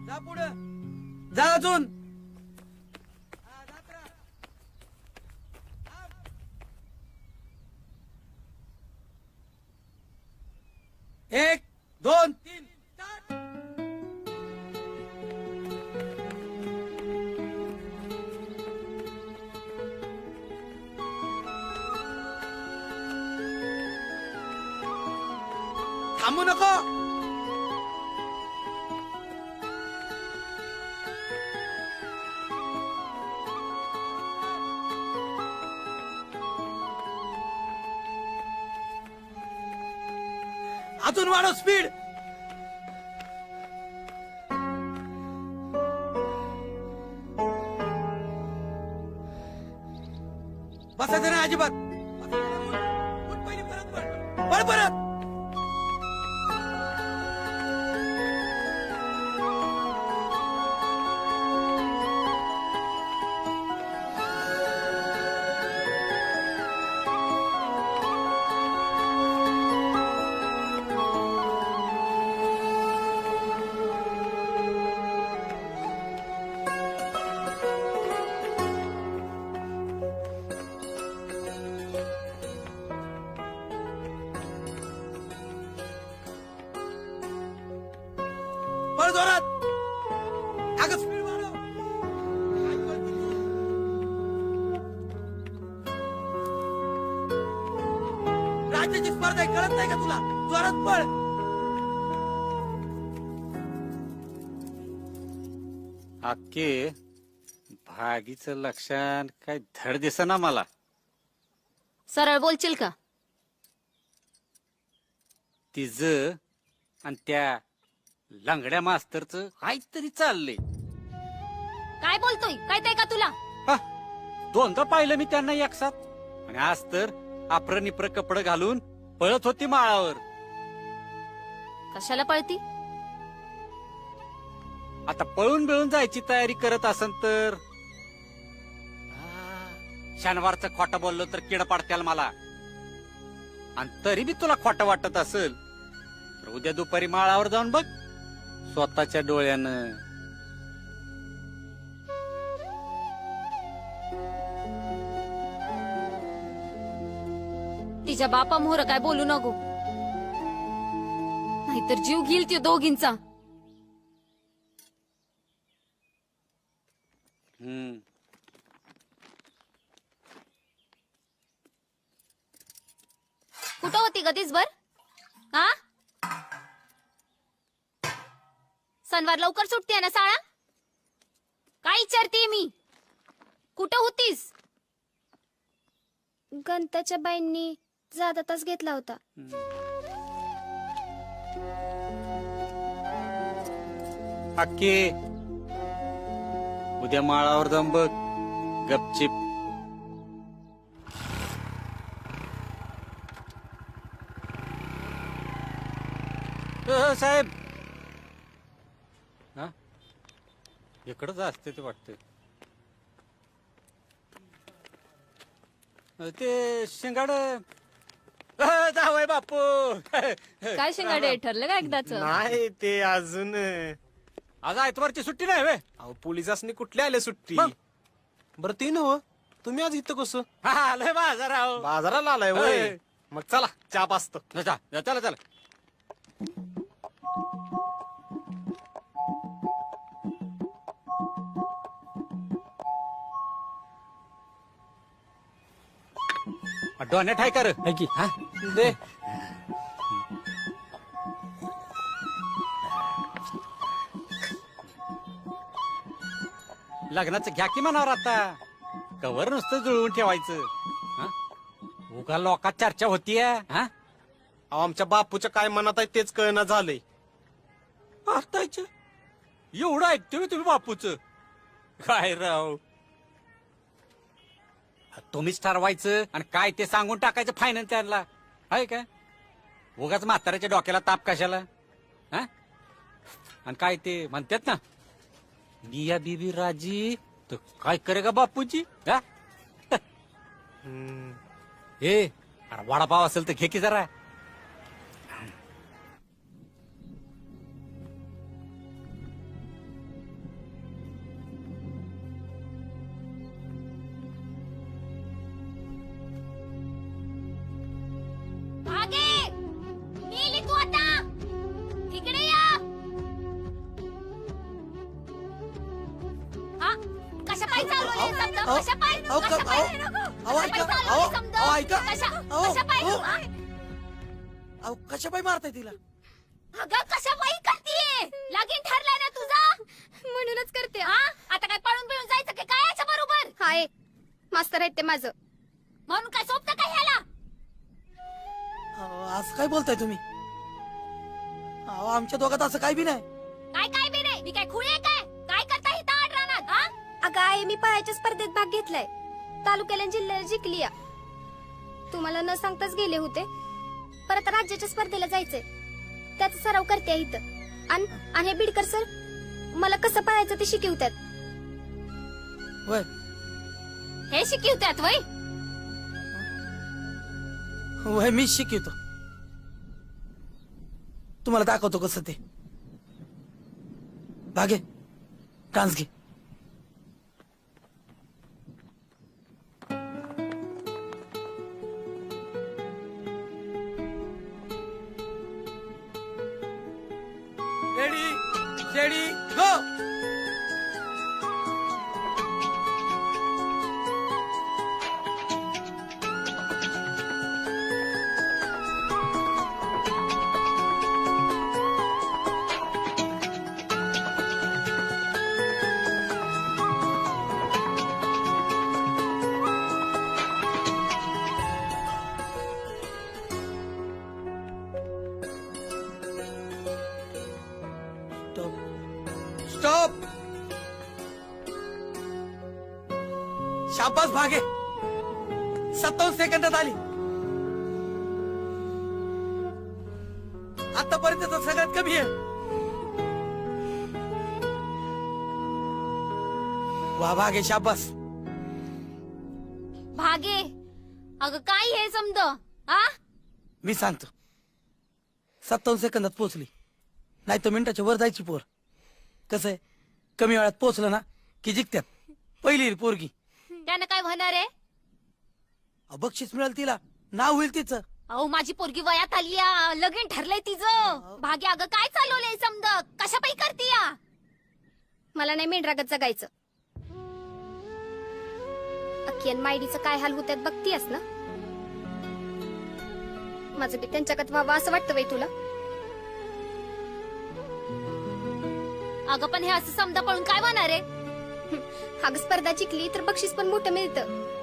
जा पुढं. जा अजून. एक, दोन, तीन. थांबू नको. अजून वाढव स्पीड. बसायचं नाही अजिबात. उठ पहिली, परत पळ. पळ परत. पळ जोरात. अगं स्पीड वाढव. काय पळती तू? राज्याची स्पर्धा आहे, कळत नाही का तुला? जोरात पळ. अक्के भागीचं लक्षण काय धड दिसेना मला. सरळ बोलशील का? तिचं आणि त्या लंगड्या मास्तरचं काहीतरी चाललंय. काय बोलतोय? काय ते का तुला? दोनदा पाहिलं मी त्यांना एकसाथ, आणि आज तर आप्र निप्र कपडे घालून पळत होती माळावर. कशाला पळती? आता पळून बिळून जायची तयारी करत असन तर शनिवारचं खोटं बोललो तर किड पाडत्याल मला. आणि तरी बी तुला खोटं वाटत असेल तर उद्या दुपारी माळावर जाऊन बघ स्वतःच्या डोळ्यानं. तिच्या बापा मोहर काय बोलू नको, नाहीतर जीव घेईल त्यो दोघींचा. कुठं होती ग दिसभर? हा, शनिवार लवकर सुटते ना शाळा? काय विचारते मी, कुठं होतीस? गणताच्या बाईंनी जादा तास घेतला होता. अक्के उद्या माळावर जाऊन बघ गपचिप. साहेब हा इकडंच असते ते वाटतं. ते शिंगाड जावय बापू. काय शिंगाडे ठरलं का एकदाच? नाही ते अजून आज आयतवारची सुट्टी नाही वे. अहो पोलिसांनी कुठले आले सुट्टी? बरं ती नव तुम्ही आज इथं कसं? आलोय बाजाराव. बाजाराला आलाय वय. मग चला चहा पाचतो. चला चला. डोनेट आहे कर की हा दे. लग्नाचं घ्या की मनावर आता, कवर नुसतं जुळवून ठेवायचं. हा? उगा लोकात चर्चा होतीये. हा अहो आमच्या बापूच्या काय मनात आहे तेच कळना झालंय. पाहतायच एवढं ऐकतोय तुम्ही बापूच? काय राव, तुम्हीच ठरवायचं आणि काय ते सांगून टाकायचं फायनल त्यांना. आहे काय उगाच म्हाताऱ्याच्या डोक्याला ताप कशाला? हा आणि काय ते म्हणतात ना बिया बीबी राजी तर काय करे का बापूजी? हा ए अरे वडापाव असेल तर घे की जरा. आगे गेली तू आता, इकडे या. हा कशा पाय चालवले समजा? कशा पाय? कशा पाय? कशा पाय मारताय तिला? अगं कशा पायी करतीये? लगीन ठरलाय ना तुझा म्हणूनच करते. हा आता काय पळून पिळून जायचं की काय याच्या बरोबर? हाय मास्तर आहेत ते माझं. म्हणून काय सोपतं काय ह्याला? असं काय बोलताय तुम्ही? आमच्या दोघात असं काय बी नाही. काय बी नाही? मी काय खुळे आहे काय? काय करता इथं आड रानात? हा अगं आहे मी पहायच्या स्पर्धेत भाग घेतलाय, तालुक्याला आणि जिल्ह्याला जिंकली. तुम्हाला न सांगताच गेले होते. परत राज्याच्या स्पर्धेला जायचंय, त्याचा सराव करते इथं. आणि हे बिडकर सर मला कसं पळायचं ते शिकवतात. वय हे शिकवतात वय? वय मी शिकवतो. तुम्हाला दाखवतो कसं ते. भागे डान्स घे. रेडी शेडी गो. स्टॉप. शाबास भागे. 57 सेकंदात आली. आतापर्यंत सगळ्यात कमी आहे. वा भागे शाबास. अगं काय हे समज हा मी सांगतो 57 सेकंदात पोहोचली नाही तर मिनिटाच्या वर जायची पोर. कसं आहे कमी वेळात पोहोचलं ना की जिंकत्यात. पहिली पोरगी त्यानं काय होणार आहे? बक्षीस मिळेल तिला, नाव होईल तिचं. अहो माझी पोरगी वयात आली आ, लगीन ठरलंय तिचं. भाग्य अगं काय चालवलंय समज कशा पायी करते या? मला नाही मेंढरागत जगायचं. अक्की आणि मायडीचं काय हाल होत्यात बघतीयस ना. माझं बी त्यांच्यागत व्हावं असं वाटतं बाई तुला. अगं पण हे असं समजा पळून काय होणार आहे? अगं स्पर्धा जिंकली तर बक्षीस पण मोठं मिळतं.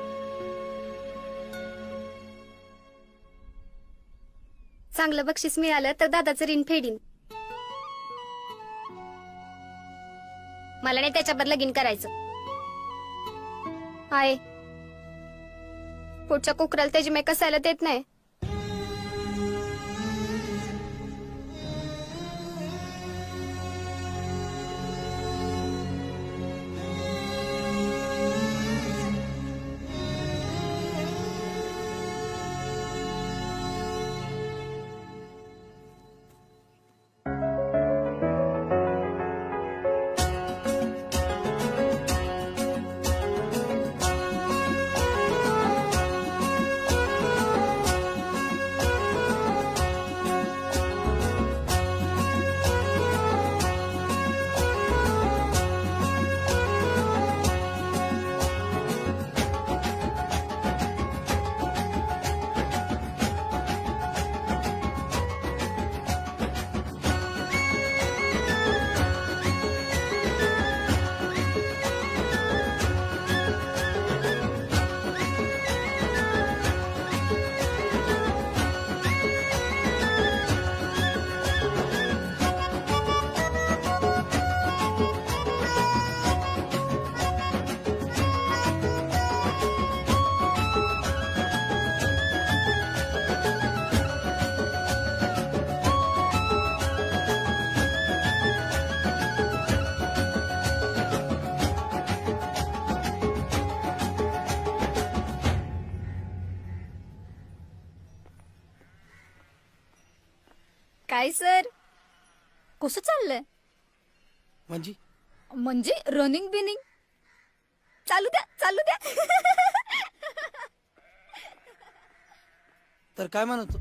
चांगलं बक्षीस मिळालं तर दादाचं ऋण फेडीन. मला नाही त्याच्यावर लगीन करायचं. आहे पुढच्या कुकराला त्याची मी कसायला देत नाही. काय सर कसं चाललंय? म्हणजे रनिंग बिनिंग चालू द्या तर काय म्हणतो.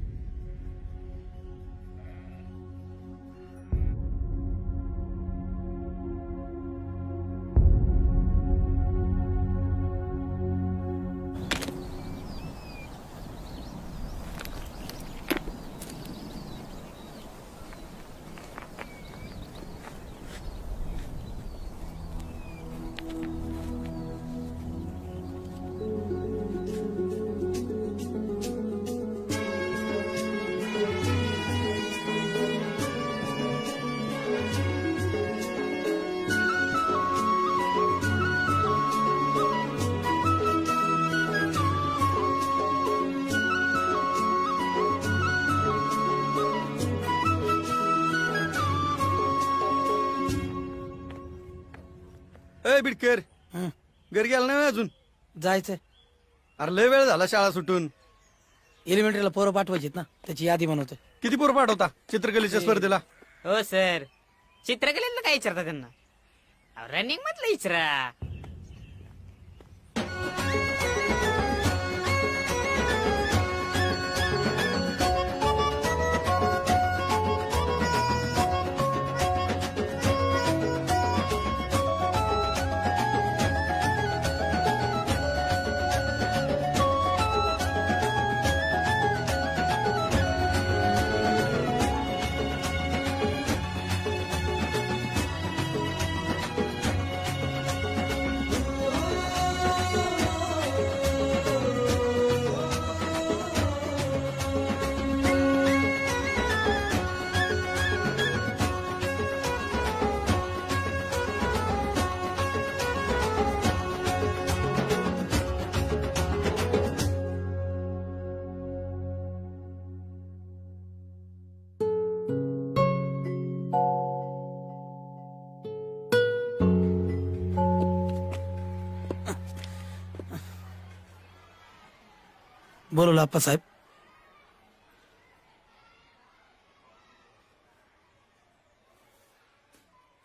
बिडकर घरी गेला नाही अजून? जायचंय. अरे लय वेळ झाला शाळा सुटून. एलिमेंटरीला पोरं पाठवायचीत ना त्याची यादी बनवतोय. किती पोरं पाठवता चित्रकलेच्या स्पर्धेला? हो सर चित्रकलेला काय विचारता त्यांना? रनिंग मधलं विचारा. बोलवलं आप्पासाहेब?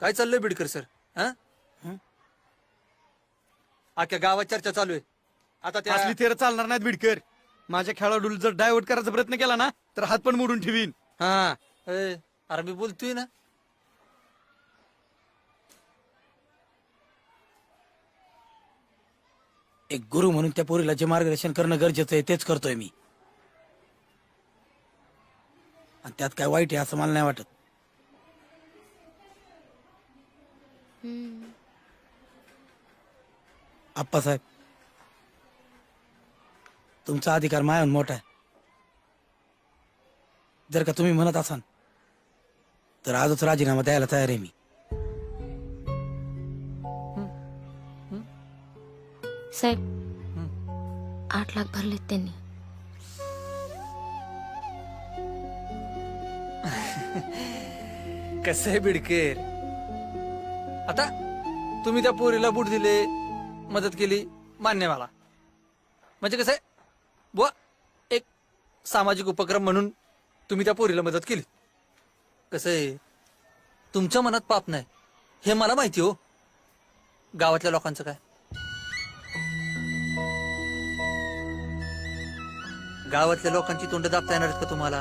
काय चाललंय बिडकर सर? हा अख्ख्या गावात चर्चा चालू आहे. आता त्या असली तेर चालणार नाहीत बिडकर. माझ्या खेळाडूला जर डायव्हर्ट करायचा प्रयत्न केला ना तर हात पण मोडून ठेवीन. हा अरे मी बोलतोय ना. एक गुरु म्हणून त्या पोरीला जे मार्गदर्शन करणं गरजेचं आहे तेच करतोय मी. आणि त्यात काय वाईट आहे असं मला नाही वाटत. आप्पासाहेब, तुमचा अधिकार मायाहून मोठा आहे. जर का तुम्ही म्हणत असाल तर आजच राजीनामा द्यायला तयार आहे मी. साहेब 8 लाख भरलेत त्यांनी. कसं आहे बिडकेर, आता तुम्ही त्या पोरीला बूट दिले, मदत केली, मान्य मला. म्हणजे कसं आहे बुवा, एक सामाजिक उपक्रम म्हणून तुम्ही त्या पोरीला मदत केली. कसं आहे, तुमच्या मनात पाप नाही हे मला माहिती हो. गावातल्या लोकांचं काय, गावातल्या लोकांची तोंड दाबता येणार आहेत का तुम्हाला?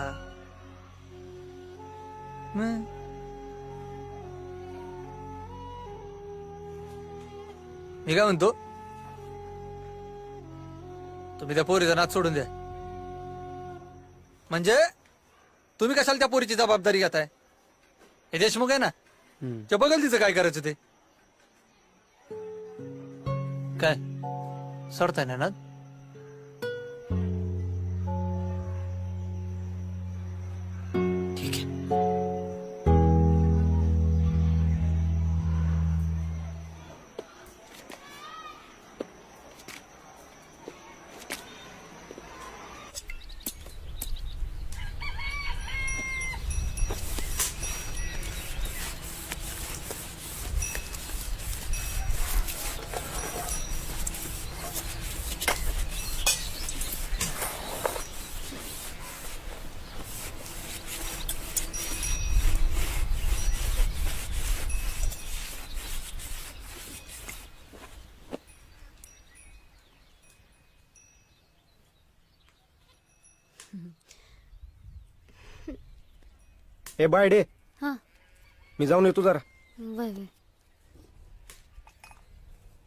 मी काय म्हणतो, तुम्ही त्या पोरीचा नाच सोडून द्या. म्हणजे तुम्ही कशाला त्या पोरीची जबाबदारी घेताय? हे देशमुख आहे ना, ते बघल तिचं काय करायचं ते. काय सोडताय ना? ठीक आहे. हे बायडे, हा मी जाऊन येतो जरा. वय वय.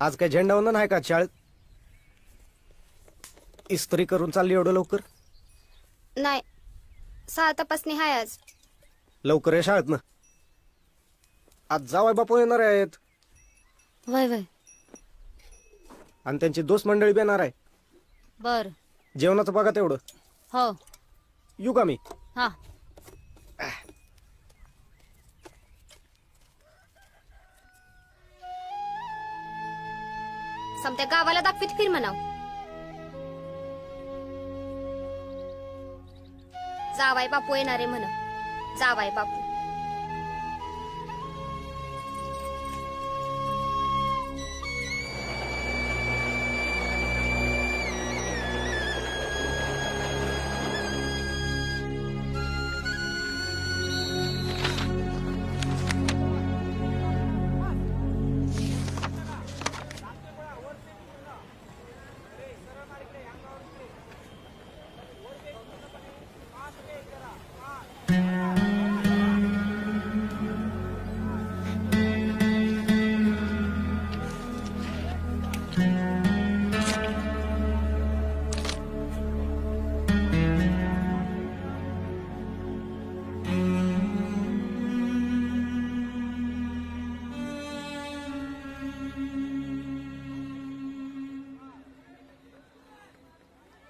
आज काय झेंडावंदन आहे का शाळेत? इस्त्री करून चालली एवढं लवकर? नाही, 6 तपासणी हाय आज. लवकर आहे शाळेत ना. आज जावाय बापू येणार आहेत वय वय. आणि त्यांची दोस्त मंडळी बी येणार आहे. बर. जेवणाचं बघा तेवढं. हो. येऊ का मी? हा. समत्या गावाला दाखवीत फिर म्हणाव. जावाय बापू येणारे म्हण. जावाय बापू.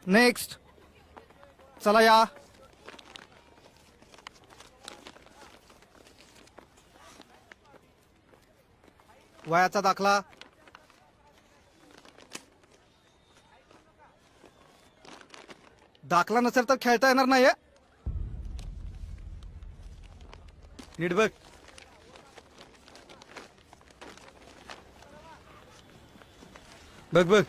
नेक्स्ट. चला या. वयाचा दाखला. दाखला नसेल तर खेळता येणार नाही. नीट बघ. बघ बघ.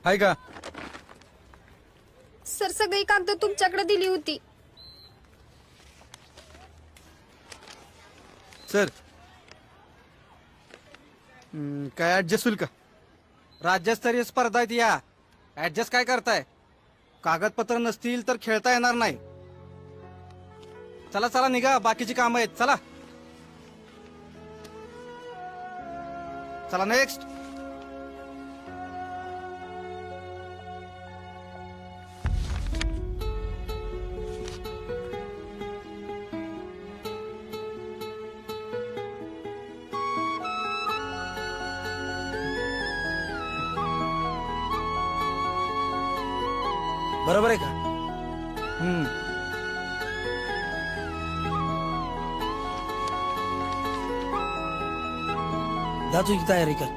हाय का? सर सगळी कागद तुमच्याकडे दिली होती. सर काय ऍडजस्ट होईल का? राज्यस्तरीय स्पर्धा आहेत या. ऍडजस्ट काय करताय? कागदपत्र नसतील तर खेळता येणार नाही. चला चला निघा, बाकीची कामं आहेत. चला चला नेक्स्ट. बरोबर आहे का? जा तुझी तयारी कर.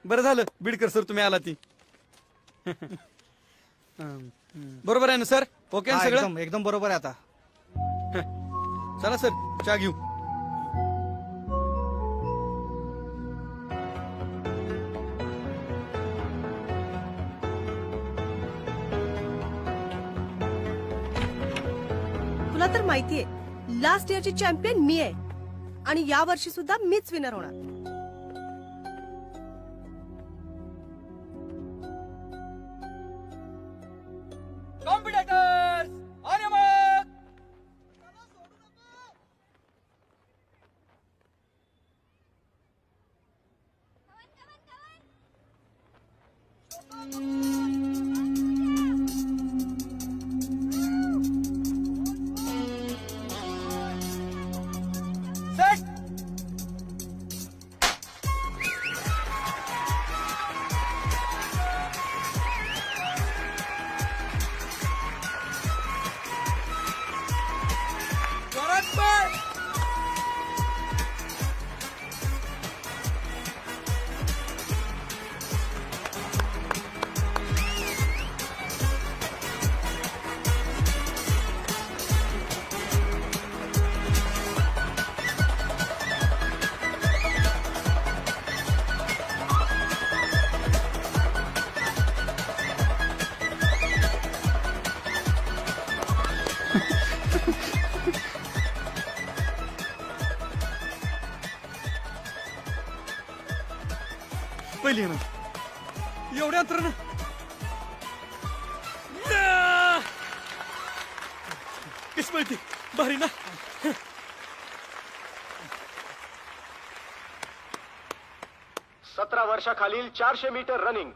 बरं झालं बिडकर सर तुम्ही आला ती. बरोबर आहे ना सर? ओके ना सगळं? एकदम एकदम बरोबर आहे. आता चला सर चहा घेऊ. तुला तर माहितीये लास्ट इयरची चॅम्पियन मी आहे आणि या वर्षी सुद्धा मीच विनर होणार. Competitors on your mark. Set. पहिली ना एवढ्या अंतरानं कशी पळते भारी ना. 17 वर्षाखालील 400 मीटर रनिंग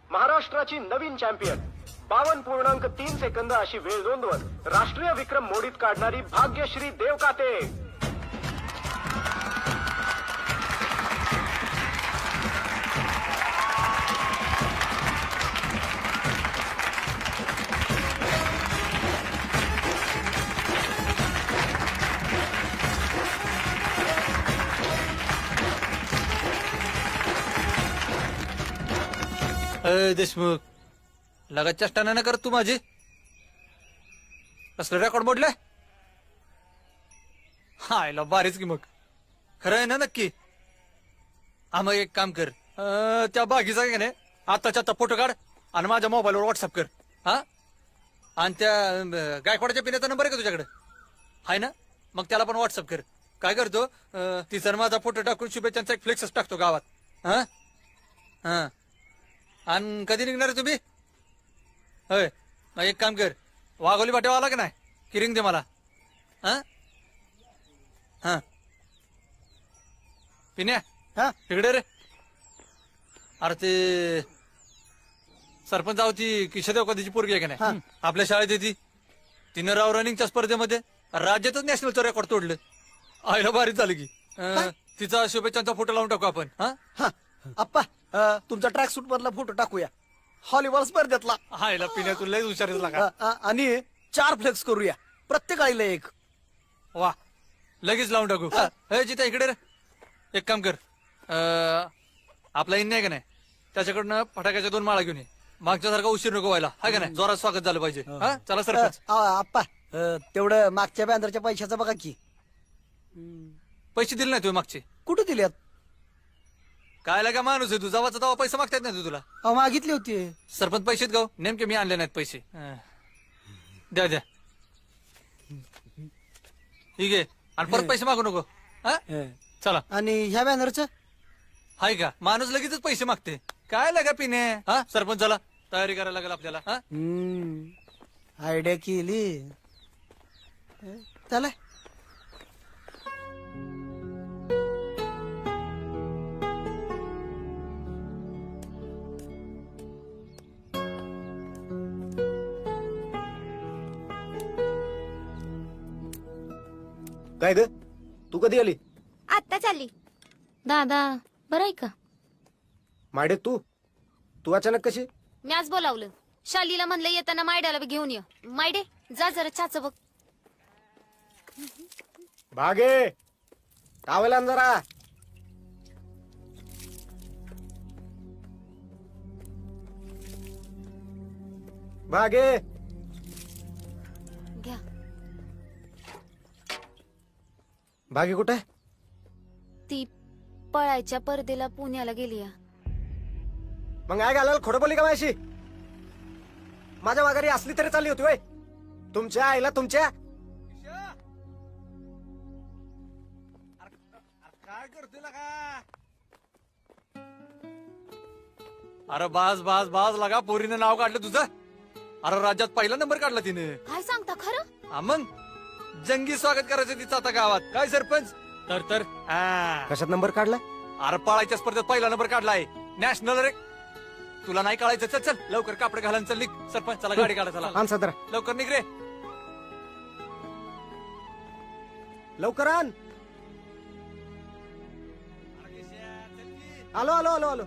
महाराष्ट्राची नवीन चॅम्पियन 52.3 सेकंद अशी वेळ नोंदवत राष्ट्रीय विक्रम मोडीत काढणारी भाग्यश्री देवकाते. देशमुख लगत चेष्टा नाही करत तू माझी. कसलं रेकॉर्ड मोडलंय? हायला बारीच की मग. खरं आहे ना नक्की? हा मग एक काम कर, त्या बागीचा की नाही आताच्या आता फोटो काढ आणि माझ्या मोबाईलवर व्हॉट्सअप कर. हा आणि त्या गायकवाडाच्या पिण्याचा नंबर आहे का तुझ्याकडे? हाय ना? मग त्याला पण व्हॉट्सअप कर. काय करतो तिचा माझा फोटो टाकून शुभेच्छांचा एक फ्लेक्सच टाकतो गावात. हा हा आणि कधी निघणार आहे तुम्ही? होय मग एक काम कर, वाघोली वाटेवा आला की नाही की रिंग दे मला. हा हा पिण्या हा इकडे रे. अरे ते सरपंच आवती किशोदेव कधीची पोरगी आहे की नाही आपल्या शाळेत येते. तिनं राव रनिंगच्या स्पर्धेमध्ये राज्यातच नॅशनलचं रेकॉर्ड तोडलं. आईला भारीच झालं की. तिचा शुभेच्छांचा फोटो लावून टाकू आपण. हा आप्पा तुमचा ट्रॅक सूट मधला फोटो टाकूया व्हॉलीबॉल स्पर्धेतला. हायला पिण्या तुला हुशारीच लागा. आणि 4 फ्लेक्स करूया प्रत्येक आईला एक. वा लगेच लावून टाकू. जिता इकडे रे. एक काम कर, आपला इन नाही का नाही त्याच्याकडनं फटाक्याच्या 2 माळा घेऊन ये. मागच्यासारखा उशीर नको व्हायला हाय का नाही जोरात स्वागत झालं पाहिजे हा चला सरपंच आप्पा तेवढं मागच्या बॅनरच्या पैशाचं बघा की. पैसे दिले नाही तुम्ही मागचे कुठे दिल्यात? काय लागा माणूस आहे तू जावाचा तेव्हा पैसे मागतायत नाही तू तुला मागितली होती. सरपंच पैसेत गाव नेमके मी आणले नाहीत पैसे द्या द्या ठीक आहे आणि परत पैसे मागू नको हा चला. आणि ह्या बॅनरचं हाय का माणूस लगेचच पैसे मागते काय लागा पिणे हा सरपंच चला तयारी करायला लागेल आपल्याला हा आयडिया केली. चला काय ग तू कधी आली? आत्ता चालली. दादा बरं आहे का? माडे तू अचानक कशी? मी आज बोलावलं शालीला म्हणलं येताना मायड्याला बी घेऊन ये. मायडे जा जरा चाच बघ. भागे टावेला आण जरा. भागे घ्या. भागे कुठे? ती पळायच्या परदेला पुण्याला गेली. मग काय घालाल खोडं बोली का माझी? माझ्या माघारी असली तरी चालली होती वय तुमच्या आईला तुमच्या. काय करते का? अरे बाज बाज बाज लागा पोरीनं नाव काढलं तुझं. अरे राज्यात पहिला नंबर काढला तिने. काय सांगता खरं? हा मग जंगी स्वागत करायचं तिचं आता गावात. काय सरपंच तर कशात नंबर काढला? अरे पळायच्या स्पर्धेत पहिला नंबर काढलाय नॅशनल रे. तुला नाही काढायचं चल चल लवकर कापड घालायला चल निघ. सरपंच चला गाडी काढा चला. आण सदरा लवकर निघ रे. लवकर आण. आलो आलो आलो आलो.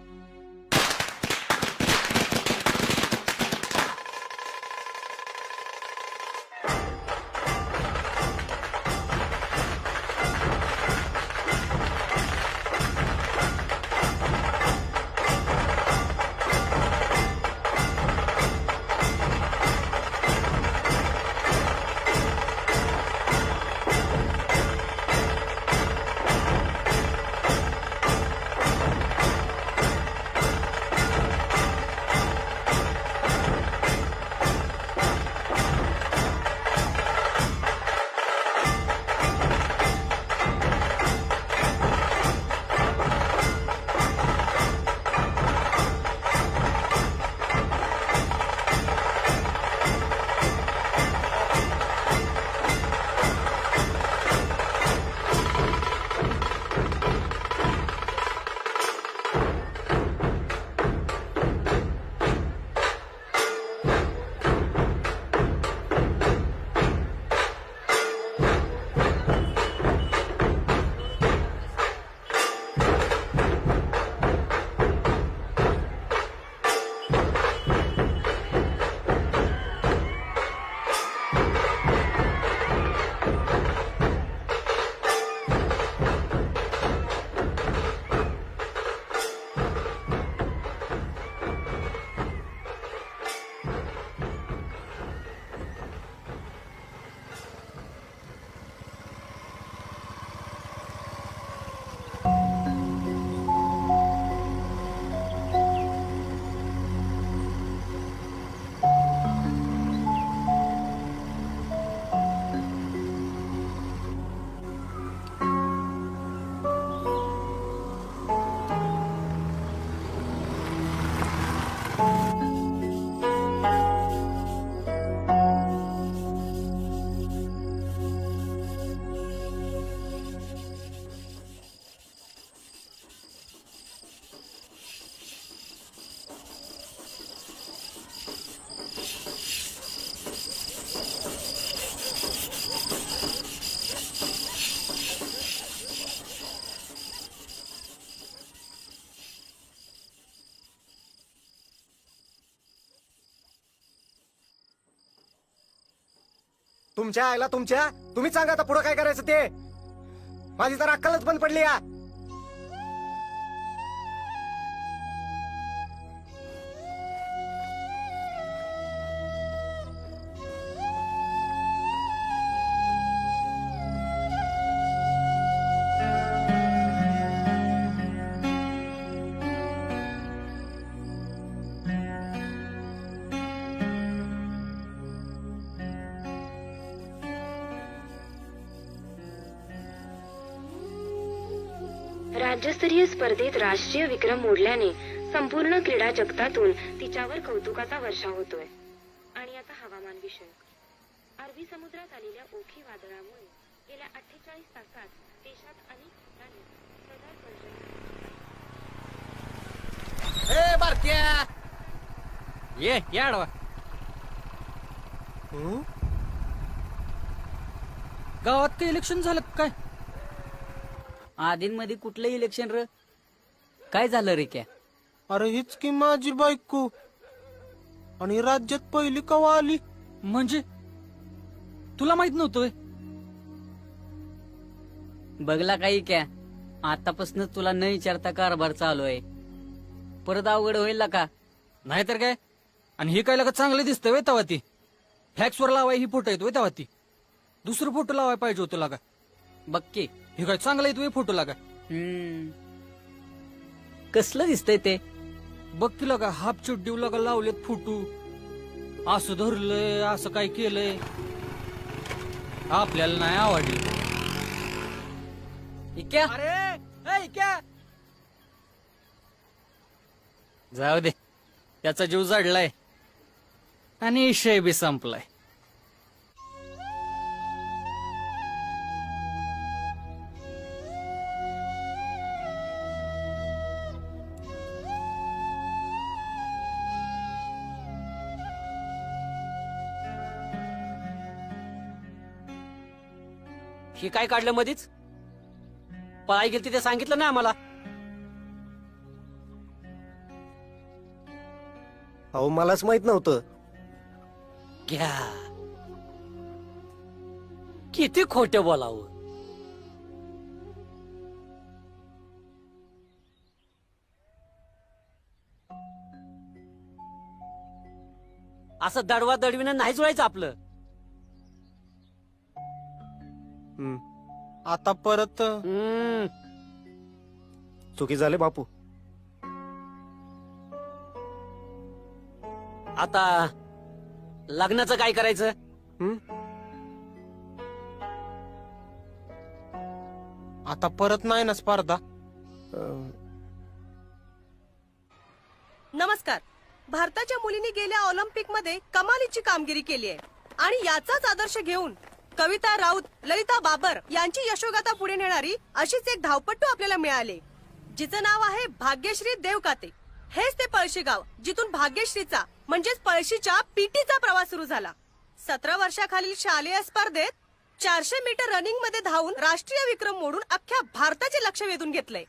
तुमच्या आईला तुमच्या तुम्हीच सांगा आता पुढे काय करायचं ते. माझी तर अक्कलच बंद पडली या. राज्यस्तरीय स्पर्धेत राष्ट्रीय विक्रम मोडल्याने संपूर्ण क्रीडा जगतातून तिच्यावर कौतुकाचा वर्षाव होतोय. आणि आता हवामान विषयक. अरबी समुद्रात आलेल्या ओखी वादळामुळे गेल्या 48 तासात देशात अनेक ठिकाणी ए बारक्या ये या आडवा. गावात काही इलेक्शन झालं का काय? आधींमध्ये कुठलं इलेक्शन र? काय झालं रे क्या? अरे हीच की माझी बायको. आणि राज्यात पहिली कवा आली? म्हणजे तुला माहित नव्हतं? बघला काही क्या, आतापासून तुला न विचारता कारभार चालू आहे. परत अवघड होईल का? नाहीतर काय. आणि हे काय लागा चांगलं दिसतं वे तवा ती फॅक्स वर लावाय ही फोटो येतो तवा ती दुसरं फोटो लावाय पाहिजे होतं लागा. बक्की हे काय चांगलं येतो फोटो लागा. कसलं दिसतंय ते? बघ की लागा हाफ चड्डी लागा लावलेत फोटो. असं धरलंय असं काय केलंय आपल्याला नाही आवडलं. जाऊ दे त्याचा जीव जडलाय आणि विषय बी संपलाय. हे काय काढलं मधीच? पळाई गेली ते सांगितलं ना आम्हाला. अहो मलाच माहित नव्हतं. घ्या किती खोटं बोलावं. असं दडवा दडवीनं नाही जुळायचं आपलं. आता परत चुकी झाले बापू. आता लग्नाचं काय करायचं? आता परत नाही ना स्पर्धा. नमस्कार. भारताच्या मुलींनी गेल्या ऑलिम्पिक मध्ये कमालीची कामगिरी केली आहे आणि याचाच आदर्श घेऊन कविता राऊत, ललिता बाबर यांची यशोगाथा पुढे नेणारी अशीच एक धावपट्टू आपल्याला मिळाले, जिचं नाव आहे भाग्यश्री देवकाते. हेच ते पळशी गाव जिथून भाग्यश्रीचा म्हणजेच पळशीच्या पीटीचा प्रवास सुरू झाला. 17 वर्षाखालील शालेय स्पर्धेत 400 मीटर रनिंग मध्ये धावून राष्ट्रीय विक्रम मोडून अख्ख्या भारताचे लक्ष वेधून घेतलंय.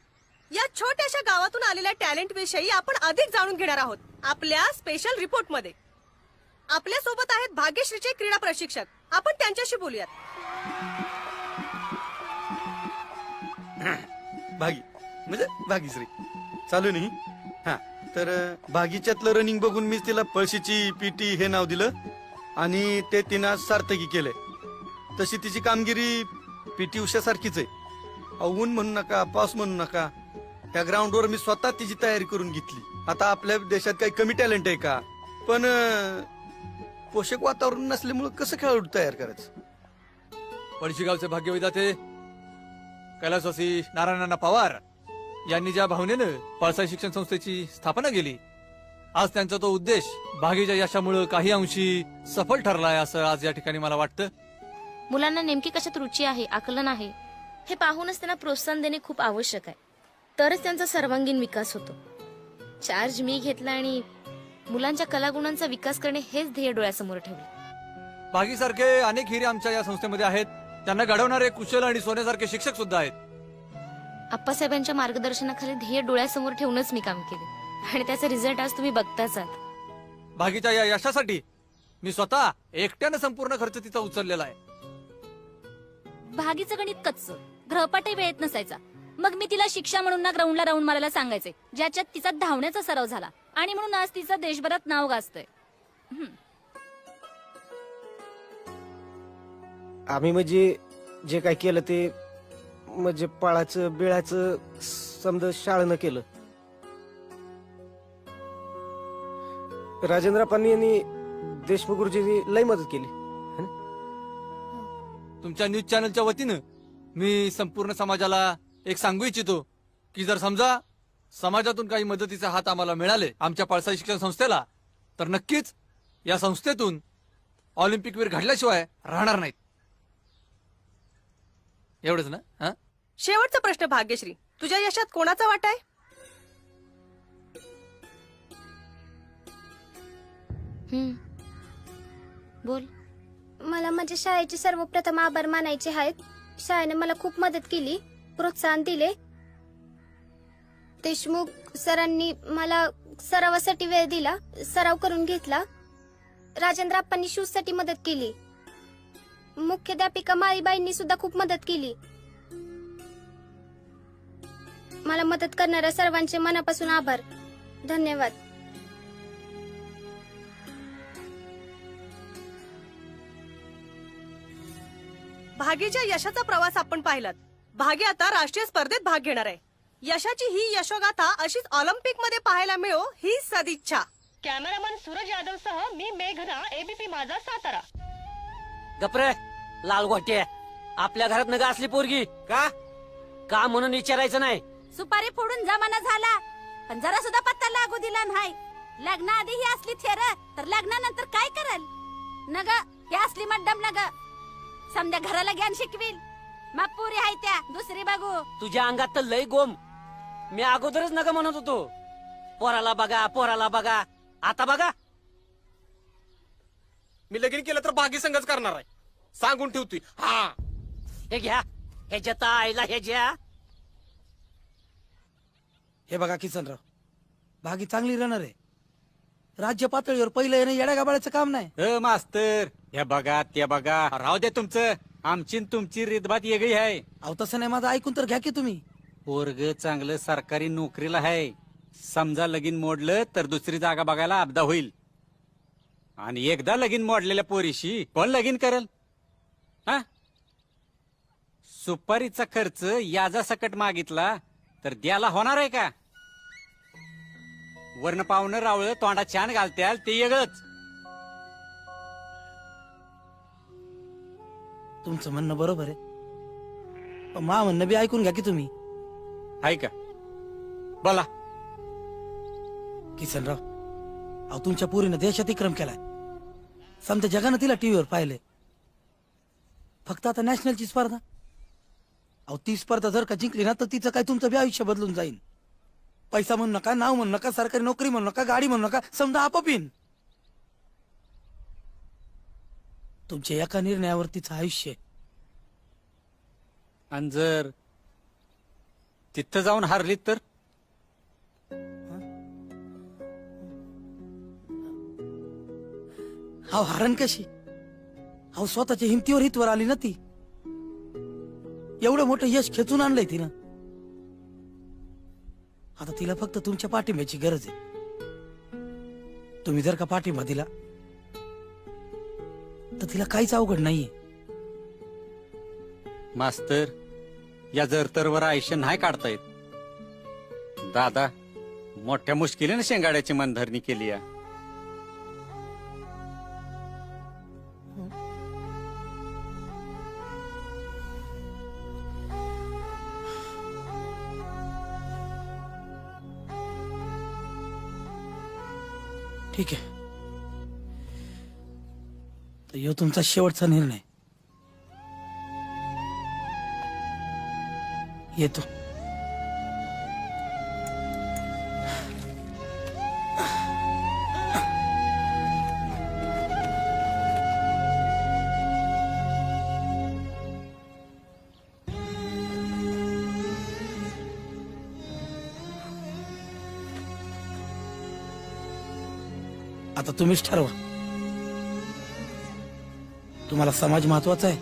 या छोट्याशा गावातून आलेल्या टॅलेंट विषयी आपण अधिक जाणून घेणार आहोत आपल्या स्पेशल रिपोर्ट मध्ये. आपल्या सोबत आहेत भाग्यश्रीचे क्रीडा प्रशिक्षक. आपण त्यांच्याशी बोलूयात. भागी म्हणजे भागीश्री चालू नाही. हा तर भागीच्यातलं रनिंग बघून मी तिला पळशीची पीटी हे नाव दिलं आणि ते तिनं सार्थकी केलंय. तशी तिची कामगिरी पीटी उषा सारखीच आहे. ऊन म्हणू नका पाऊस म्हणू नका, त्या ग्राउंडवर मी स्वतः तिची तयारी करून घेतली. आता आपल्या देशात काही कमी टॅलेंट आहे का? पण पोषक वातावरण नसल्यामुळे कसं खेळाडू तयार करायचं? पळशी गावचे भाग्यविधाते कैलासवासी नारायणअण्णा पवार यांनी ज्या भावनेनं पळसाई शिक्षण संस्थेची स्थापना केली, आज त्यांचा तो उद्देश भागीच्या यशामुळे काही अंशी सफल ठरलाय असं आज या ठिकाणी मला वाटतं. मुलांना नेमकी कशात रुची आहे, आकलन आहे, हे पाहूनच त्यांना प्रोत्साहन देणे खूप आवश्यक आहे. तरच त्यांचा सर्वांगीण विकास होतो. चार्ज मी घेतला आणि मुलांच्या कलागुणांचा विकास करणे हेच ध्येय डोळ्यासमोर ठेवले. भागीसारखे अनेक हिरे आमच्या या संस्थेमध्ये आहेत. त्यांना घडवणारे कुशल आणि सोन्यासारखे शिक्षक सुद्धा आहेत. आप्पासाहेबांच्या मार्गदर्शनाखाली ध्येय डोळ्यासमोर ठेवूनच मी काम केले आणि त्याचा रिझल्ट आज तुम्ही बघताच आहात. भागीच्या या यशासाठी मी स्वतः एकट्यानं संपूर्ण खर्च तिचा उचललेला आहे. भागीचं गणित कच्च, ग्रहपाठही वेळेत नसायचा. मग मी तिला शिक्षा म्हणून ना ग्राउंडला राऊंड मारायला सांगायचे, ज्याच्यात तिचा धावण्याचा सराव झाला आणि म्हणून आज तिचं देशभरात नाव गाजतंय. आम्ही म्हणजे जे काय केलं ते म्हणजे पळाचं बिळाचं समजा शाळेनं केलं. राजेंद्रप्पांनी आणि देशमुख गुरुजींनी लई मदत केली. तुमच्या न्यूज चॅनलच्या वतीनं मी संपूर्ण समाजाला एक सांगू इच्छितो की जर समजा समाजातून काही मदतीचे हात आम्हाला मिळाले आमच्या पळसाई शिक्षण संस्थेला, तर नक्कीच या संस्थेतून ऑलिम्पिक वीर घडल्याशिवाय राहणार नाहीत. एवढंच ना? हा, शेवटचा प्रश्न भाग्यश्री, तुझ्या यशात कोणाचा वाटा आहे? बोल. मला माझ्या शाळेचे सर्वप्रथम आभार मानायचे आहेत. शाळेने मला खूप मदत केली, प्रोत्साहन दिले. देशमुख सरांनी मला सरावासाठी वेळ दिला, सराव करून घेतला. राजेंद्र आप्पांनी शूज साठी मदत केली. मुख्याध्यापिका माळीबाईंनी सुद्धा खूप मदत केली. मला मदत करणाऱ्या सर्वांचे मनापासून आभार. धन्यवाद. भाग्यच्या यशाचा प्रवास आपण पाहिलात. भाग्य आता राष्ट्रीय स्पर्धेत भाग घेणार आहे. यशाची ही यशोगाथा अशीच ऑलिम्पिक मध्ये पाहायला मिळो ही सदिच्छा. कॅमेरामन सूरज यादव सह मी मेघना, एबीपी माझा, सातारा. गप्रे लाल गोटे, आपल्या घरात नका असली पोरगी का म्हणून विचारायचं नाही. सुपारी फोडून जमाना झाला, पण जरा सुद्धा पत्ता लागू दिला नाही. लग्नाआधी ही असली थेर, तर लग्नानंतर काय करल? नग ही असली मड्डम नग. समजा घराला ज्ञान शिकविल, मग पुरी आहे त्या दुसरी बघू. तुझ्या अंगात तर लय गोम. मी अगोदरच नका म्हणत होतो, पोराला बघा पोराला बघा. आता बघा, मी लगीन केलं तर भागी संघच करणार आहे, सांगून ठेवतोय. हा, हे घ्या, ह्याच्या आईला ह्याच्या. हे बघा किसनराव, भागी चांगली राहणार आहे. राज्य पातळीवर पहिलं येणं येड्या गाबाळाचं काम नाही. मास्तर, हे बघा ते बघा, राहू दे तुमचं. आमची न तुमची रीतभात वेगळी आहे. अहो तसं नाही, माझं ऐकून तर घ्या की तुम्ही. पोरग चांगलं सरकारी नोकरीला आहे. समजा लगीन मोडलं तर दुसरी जागा बघायला अपदा होईल. आणि एकदा लगीन मोडलेल्या पोरीशी कोण लगीन करल? हा, सुपारीचा खर्च याचा सकट मागितला तर द्यायला होणार आहे का? वर्ण पाहुणं रावळ तोंडा छान घालत्याल ते वेगळंच. तुमचं म्हणणं बरोबर आहे, पण मा म्हणणं बी ऐकून घ्या की तुम्ही. आहे का? बोला. किसनराव, अहो तुमच्या पोरीनं देशात विक्रम केलाय. समजा जगानं तिला टीव्हीवर पाहिले. फक्त आता नॅशनलची स्पर्धा. अहो ती स्पर्धा जर का जिंकली ना तर तिचं काय तुमचं बी आयुष्य बदलून जाईल. पैसा म्हणू नका, नाव म्हणू नका, सरकारी नोकरी म्हणू नका, गाडी म्हणू नका, समजा आपोआप येईन. तुमच्या एका निर्णयावर तिचं आयुष्य. आणि जर तिथं जाऊन हारली तर? अहो हारण कशी? अहो स्वतःच्या हिमतीवर हितवर आली ना ती. एवढं मोठं यश खेचून आणलंय तिनं. आता तिला फक्त तुमच्या पाठिंब्याची गरज आहे. तुम्ही जर का पाठिंबा दिला तर तिला काहीच अवघड नाहीये. मास्तर, या जरतरवर आयुष्य नाही काढता येत. दादा मोठ्या मुश्किलीने शेंगाड्याची मनधरणी केली आहे. ठीक आहे, तर ह्यो तुमचा शेवटचा निर्णय. येतो. आता तुम्हीच ठरवा, तुम्हाला समाज महत्वाचा आहे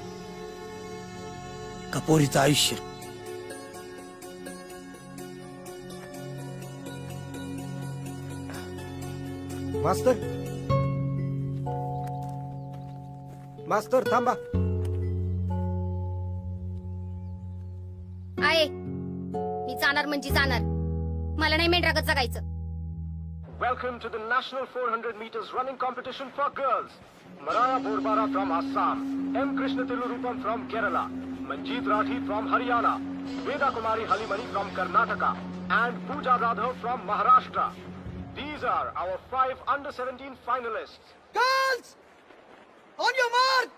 का पोरीचं आयुष्य? मास्तर, मास्तर थांबा. आहे मी जाणार म्हणजे जाणार. मला नाही मेंढरागत जगायचं. Welcome to the National 400 meters running competition for girls. Maraya Borbara from Assam, M. Krishna Tilurupam from Kerala, Manjeet Rathi from Haryana, Veda Kumari Halimani from Karnataka, and Pooja Radhav from Maharashtra. These are our 5 under-17 finalists. Girls, on your mark.